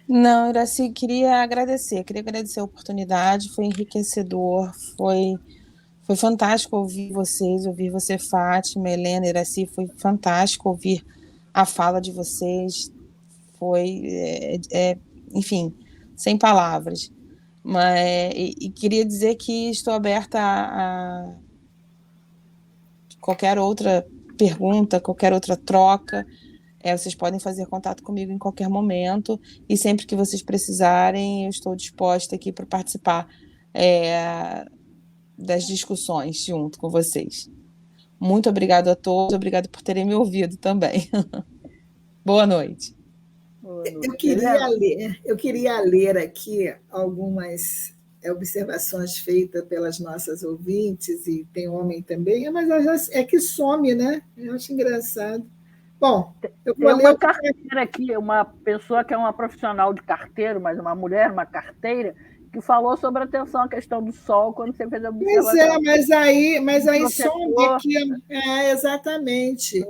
Speaker 7: Não, Iraci, queria agradecer a oportunidade, foi enriquecedor, foi fantástico ouvir vocês, ouvir você, Fátima, Helena, Iraci, foi fantástico ouvir a fala de vocês, enfim, sem palavras. E queria dizer que estou aberta a qualquer outra pergunta, qualquer outra troca. Vocês podem fazer contato comigo em qualquer momento, e sempre que vocês precisarem, eu estou disposta aqui para participar das discussões junto com vocês. Muito obrigado a todos, obrigado por terem me ouvido também. Boa noite.
Speaker 4: Eu queria ler aqui algumas observações feitas pelas nossas ouvintes, e tem homem também, mas é que some, né? Eu acho engraçado. Bom, eu vou ler
Speaker 5: uma carteira aqui, uma pessoa que é uma profissional de carteiro, mas uma mulher, uma carteira, que falou sobre atenção à questão do sol quando você fez a observação.
Speaker 4: Pois é, mas aí some aqui. Exatamente.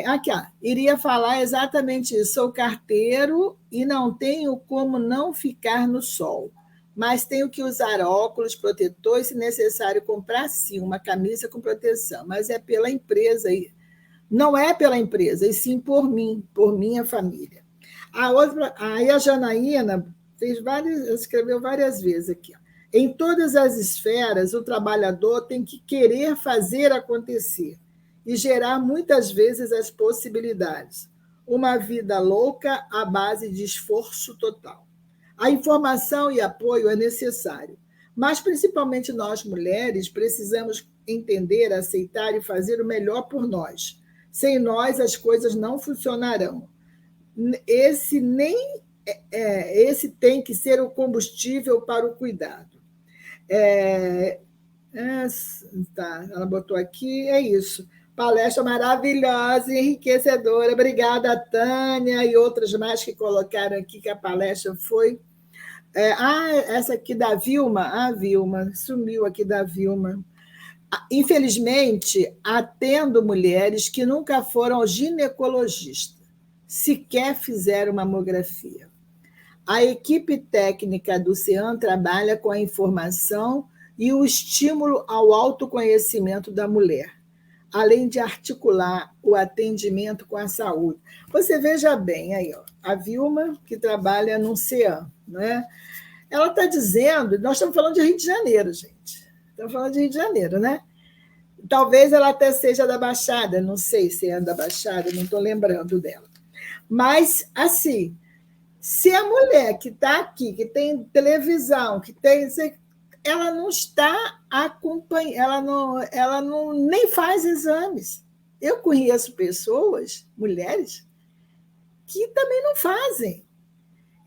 Speaker 4: Aqui, ó, iria falar exatamente isso. Sou carteiro e não tenho como não ficar no sol, mas tenho que usar óculos, protetor e, se necessário, comprar sim uma camisa com proteção, mas é pela empresa, não é pela empresa, e sim por mim, por minha família. Aí a Janaína escreveu várias vezes aqui. Ó. Em todas as esferas, o trabalhador tem que querer fazer acontecer e gerar muitas vezes as possibilidades. Uma vida louca à base de esforço total. A informação e apoio é necessário, mas principalmente nós, mulheres, precisamos entender, aceitar e fazer o melhor por nós. Sem nós, as coisas não funcionarão. Esse tem que ser o combustível para o cuidado. Ela botou aqui, é isso. Palestra maravilhosa e enriquecedora. Obrigada, Tânia e outras mais que colocaram aqui que a palestra foi. Essa aqui da Vilma. A Vilma, sumiu aqui da Vilma. Infelizmente, atendo mulheres que nunca foram ao ginecologista, sequer fizeram mamografia. A equipe técnica do CEAM trabalha com a informação e o estímulo ao autoconhecimento da mulher, além de articular o atendimento com a saúde. Você veja bem aí, ó, a Vilma, que trabalha no CEAM, né? Ela está dizendo, nós estamos falando de Rio de Janeiro, gente. Estamos falando de Rio de Janeiro, né? Talvez ela até seja da Baixada, não sei se é da Baixada, não estou lembrando dela. Mas, assim, se a mulher que está aqui, que tem televisão, que tem... ela não está acompanhando, ela não nem faz exames. Eu conheço pessoas, mulheres, que também não fazem.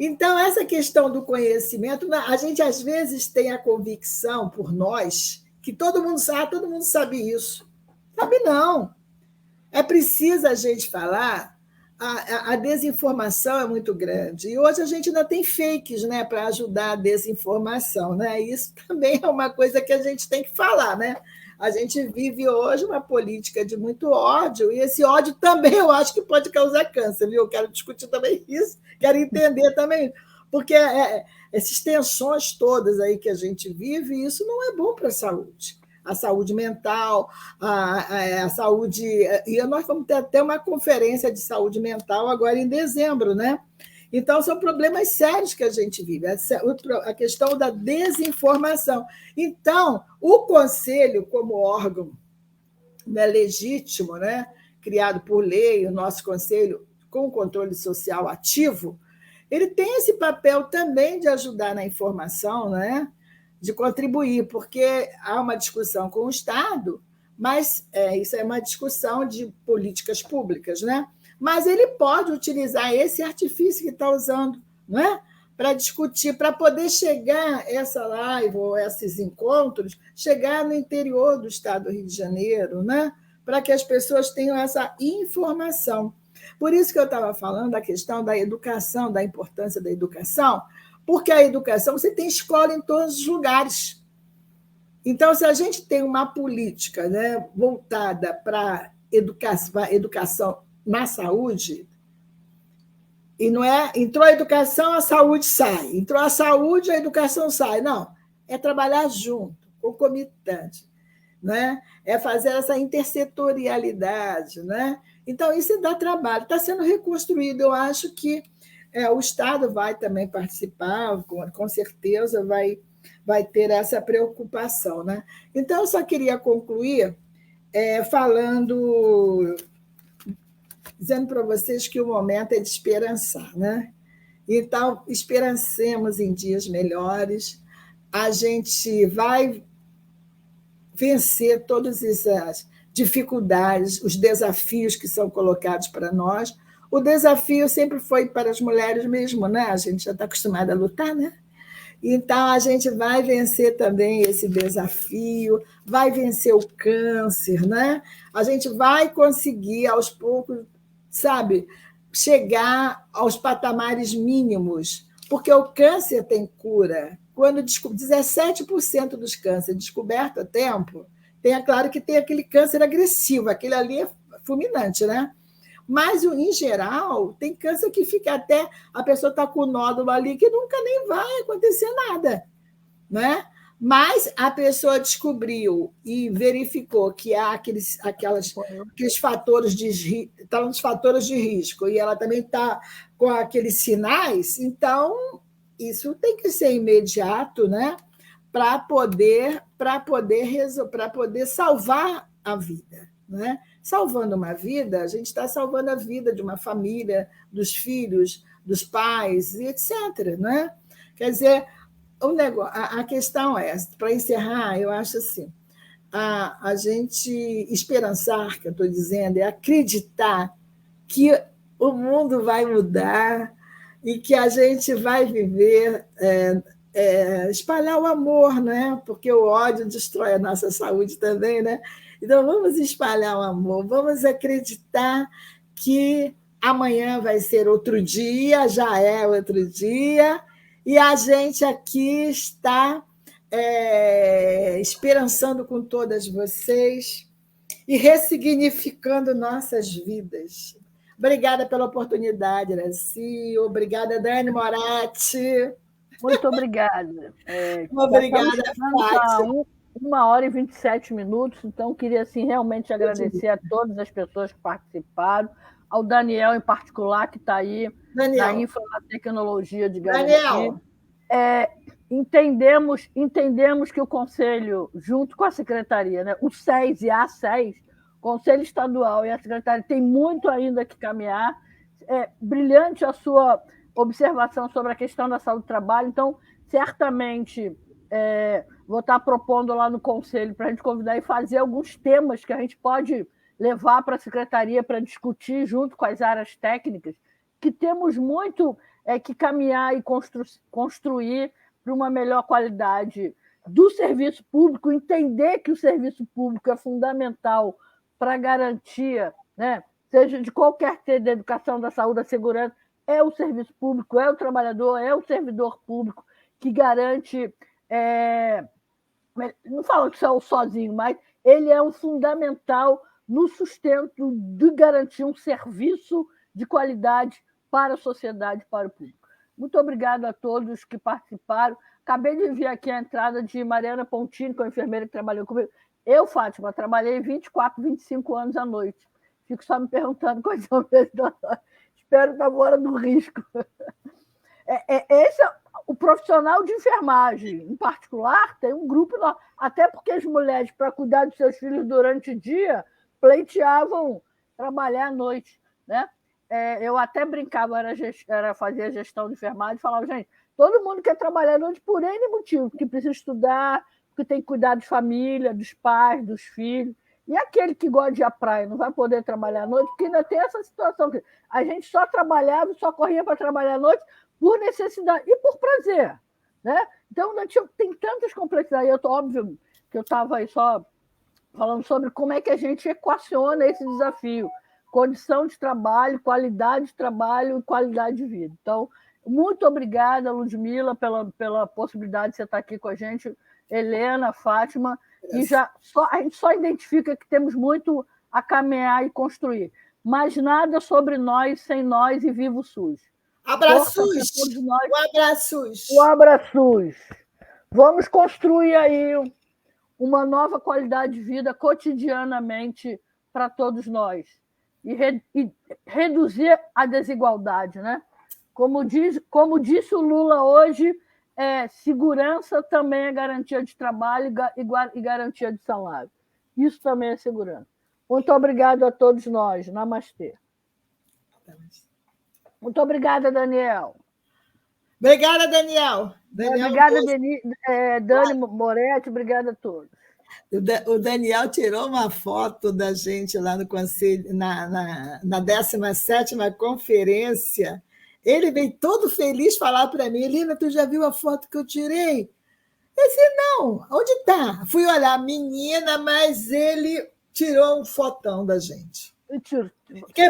Speaker 4: Então, essa questão do conhecimento, a gente às vezes tem a convicção por nós que todo mundo sabe isso. Sabe não. É preciso a gente falar, a desinformação é muito grande. E hoje a gente ainda tem fakes, né, para ajudar a desinformação. Né? Isso também é uma coisa que a gente tem que falar. Né? A gente vive hoje uma política de muito ódio, e esse ódio também eu acho que pode causar câncer, viu? Eu quero discutir também isso, quero entender também, porque essas tensões todas aí que a gente vive, isso não é bom para a saúde mental, a saúde... E nós vamos ter até uma conferência de saúde mental agora em dezembro, né? Então, são problemas sérios que a gente vive, a questão da desinformação. Então, o Conselho, como órgão, né, legítimo, né, criado por lei, o nosso Conselho com controle social ativo, ele tem esse papel também de ajudar na informação, né, de contribuir, porque há uma discussão com o Estado, mas isso é uma discussão de políticas públicas, né? Mas ele pode utilizar esse artifício que está usando, não é? Para discutir, para poder chegar essa live ou esses encontros, chegar no interior do estado do Rio de Janeiro, né? Para que as pessoas tenham essa informação. Por isso que eu estava falando da questão da educação, da importância da educação, porque a educação, você tem escola em todos os lugares. Então, se a gente tem uma política, né, voltada para educação na saúde, e não é entrou a educação, a saúde sai, entrou a saúde, a educação sai. Não, é trabalhar junto, concomitante, né? É fazer essa intersetorialidade, né? Então, isso dá trabalho, está sendo reconstruído. Eu acho que o Estado vai também participar, com certeza vai ter essa preocupação, né? Então, eu só queria concluir dizendo para vocês que o momento é de esperançar, né? Então, esperancemos em dias melhores, a gente vai vencer todas essas dificuldades, os desafios que são colocados para nós. O desafio sempre foi para as mulheres mesmo, né? A gente já está acostumada a lutar, né? Então, a gente vai vencer também esse desafio, vai vencer o câncer, né? A gente vai conseguir, aos poucos, sabe, chegar aos patamares mínimos, porque o câncer tem cura. Quando 17% dos cânceres descobertos a tempo, claro que tem aquele câncer agressivo, aquele ali é fulminante, né? Mas, em geral, tem câncer que fica até... A pessoa está com o nódulo ali que nunca nem vai acontecer nada, né? Mas a pessoa descobriu e verificou que há aqueles fatores está nos fatores de risco, e ela também está com aqueles sinais, então isso tem que ser imediato, né? Para poder salvar a vida, né? Salvando uma vida, a gente está salvando a vida de uma família, dos filhos, dos pais, e etc. Né? Quer dizer, a questão é, para encerrar, eu acho assim, a gente esperançar, que eu estou dizendo, é acreditar que o mundo vai mudar e que a gente vai viver, espalhar o amor, né? Porque o ódio destrói a nossa saúde também, né? Então, vamos espalhar o amor, vamos acreditar que amanhã vai ser outro dia, já é outro dia, e a gente aqui está esperançando com todas vocês e ressignificando nossas vidas. Obrigada pela oportunidade, Iraci. Obrigada, Dani Moratti.
Speaker 5: Muito obrigada.
Speaker 4: Obrigada,
Speaker 5: Fátima. 1h27, então queria assim, realmente agradecer a todas as pessoas que participaram, ao Daniel em particular, que está aí na Infra da Tecnologia de Garantia. Entendemos que o Conselho, junto com a Secretaria, né, o SES e a SES, Conselho Estadual e a Secretaria, tem muito ainda que caminhar. É brilhante a sua observação sobre a questão da saúde do trabalho, então, certamente... vou estar propondo lá no Conselho para a gente convidar e fazer alguns temas que a gente pode levar para a Secretaria para discutir junto com as áreas técnicas, que temos muito que caminhar e construir para uma melhor qualidade do serviço público, entender que o serviço público é fundamental para a garantia, né, seja de qualquer ter da educação, da saúde, da segurança, é o serviço público, é o trabalhador, é o servidor público que garante... não falo que só sozinho, mas ele é um fundamental no sustento de garantir um serviço de qualidade para a sociedade, para o público. Muito obrigada a todos que participaram. Acabei de ver aqui a entrada de Mariana Pontini, que é uma enfermeira que trabalhou comigo. Eu, Fátima, trabalhei 24, 25 anos à noite. Fico só me perguntando quais são as vezes da noite. Espero estar fora do risco. Esse é o profissional de enfermagem, em particular, tem um grupo, até porque as mulheres, para cuidar dos seus filhos durante o dia, pleiteavam trabalhar à noite, né? Eu até brincava, fazia gestão de enfermagem, falava, gente, todo mundo quer trabalhar à noite por N motivo, porque precisa estudar, porque tem que cuidar de família, dos pais, dos filhos. E aquele que gosta de ir à praia não vai poder trabalhar à noite, porque ainda tem essa situação. A gente só trabalhava, só corria para trabalhar à noite por necessidade e por prazer, né? Então, tem tantas complexidades. Óbvio que eu estava aí só falando sobre como é que a gente equaciona esse desafio. Condição de trabalho, qualidade de trabalho e qualidade de vida. Então, muito obrigada, Ludmila, pela possibilidade de você estar aqui com a gente, Helena, Fátima, e a gente só identifica que temos muito a caminhar e construir. Mas nada sobre nós sem nós e viva o SUS.
Speaker 4: Abraços!
Speaker 5: Todos nós.
Speaker 4: Um abraços!
Speaker 5: Um abraços! Vamos construir aí uma nova qualidade de vida cotidianamente para todos nós e reduzir a desigualdade, né? Como disse o Lula hoje, segurança também é garantia de trabalho e garantia de salário. Isso também é segurança. Muito obrigado a todos nós. Namastê. Muito obrigada, Daniel.
Speaker 4: Obrigada, Daniel.
Speaker 5: Obrigada, Dani Moretti. Obrigada a todos.
Speaker 4: O Daniel tirou uma foto da gente lá no conselho, na 17ª conferência. Ele veio todo feliz falar para mim: Lina, tu já viu a foto que eu tirei? Eu disse: não, onde está? Fui olhar, menina, mas ele tirou um fotão da gente.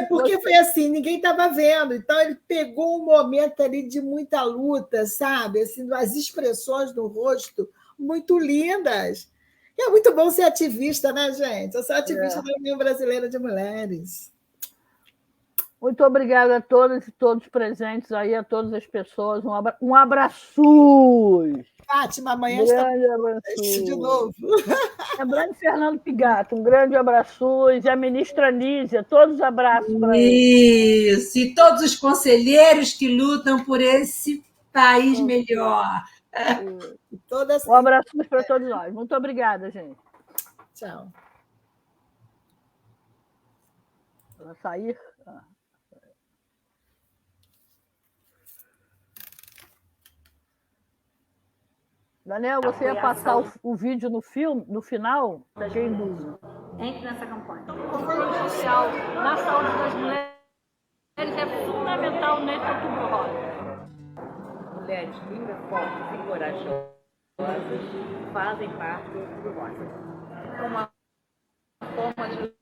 Speaker 4: Porque foi assim, ninguém estava vendo. Então, ele pegou um momento ali de muita luta, sabe? Assim, as expressões do rosto muito lindas. E é muito bom ser ativista, né, gente? Eu sou ativista da União Brasileira de Mulheres.
Speaker 5: Muito obrigada a todas e todos presentes aí, a todas as pessoas. Um abraço!
Speaker 4: Fátima, amanhã
Speaker 5: está
Speaker 4: de novo.
Speaker 5: Lembrando Fernando Pigato, um grande abraço. E a ministra Nízia, todos os abraços para ele.
Speaker 6: Isso, e todos os conselheiros que lutam por esse país melhor.
Speaker 5: Um abraço para todos nós. Muito obrigada, gente.
Speaker 4: Tchau.
Speaker 5: Para sair. Daniel, você ia passar o vídeo no final? Fiquei em dúvida.
Speaker 2: Entre nessa campanha.
Speaker 1: O controle social na saúde das mulheres é fundamental nesse Outubro Rosa.
Speaker 2: Mulheres lindas, fortes e corajosas fazem parte do Outubro Rosa. É uma forma de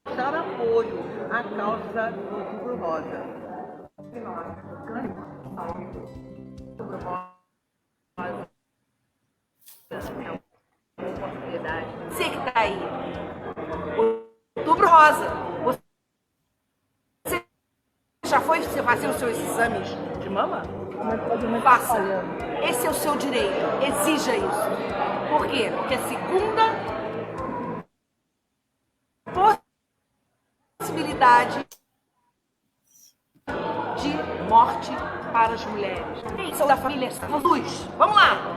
Speaker 2: mostrar apoio à causa do Outubro Rosa. Outubro Rosa.
Speaker 3: Você que está aí. Outubro Rosa. Você já foi fazer os seus exames de mama? Faça. Esse é o seu direito. Exija isso. Por quê? Porque a segunda possibilidade de morte para as mulheres. São da família SUS. Vamos lá!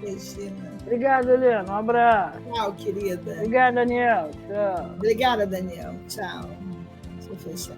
Speaker 4: Regina.
Speaker 5: Obrigada, Helena. Um abraço.
Speaker 4: Tchau, querida.
Speaker 5: Obrigada, Daniel. Tchau.
Speaker 4: Obrigada, Daniel. Tchau. Deixa eu fechar.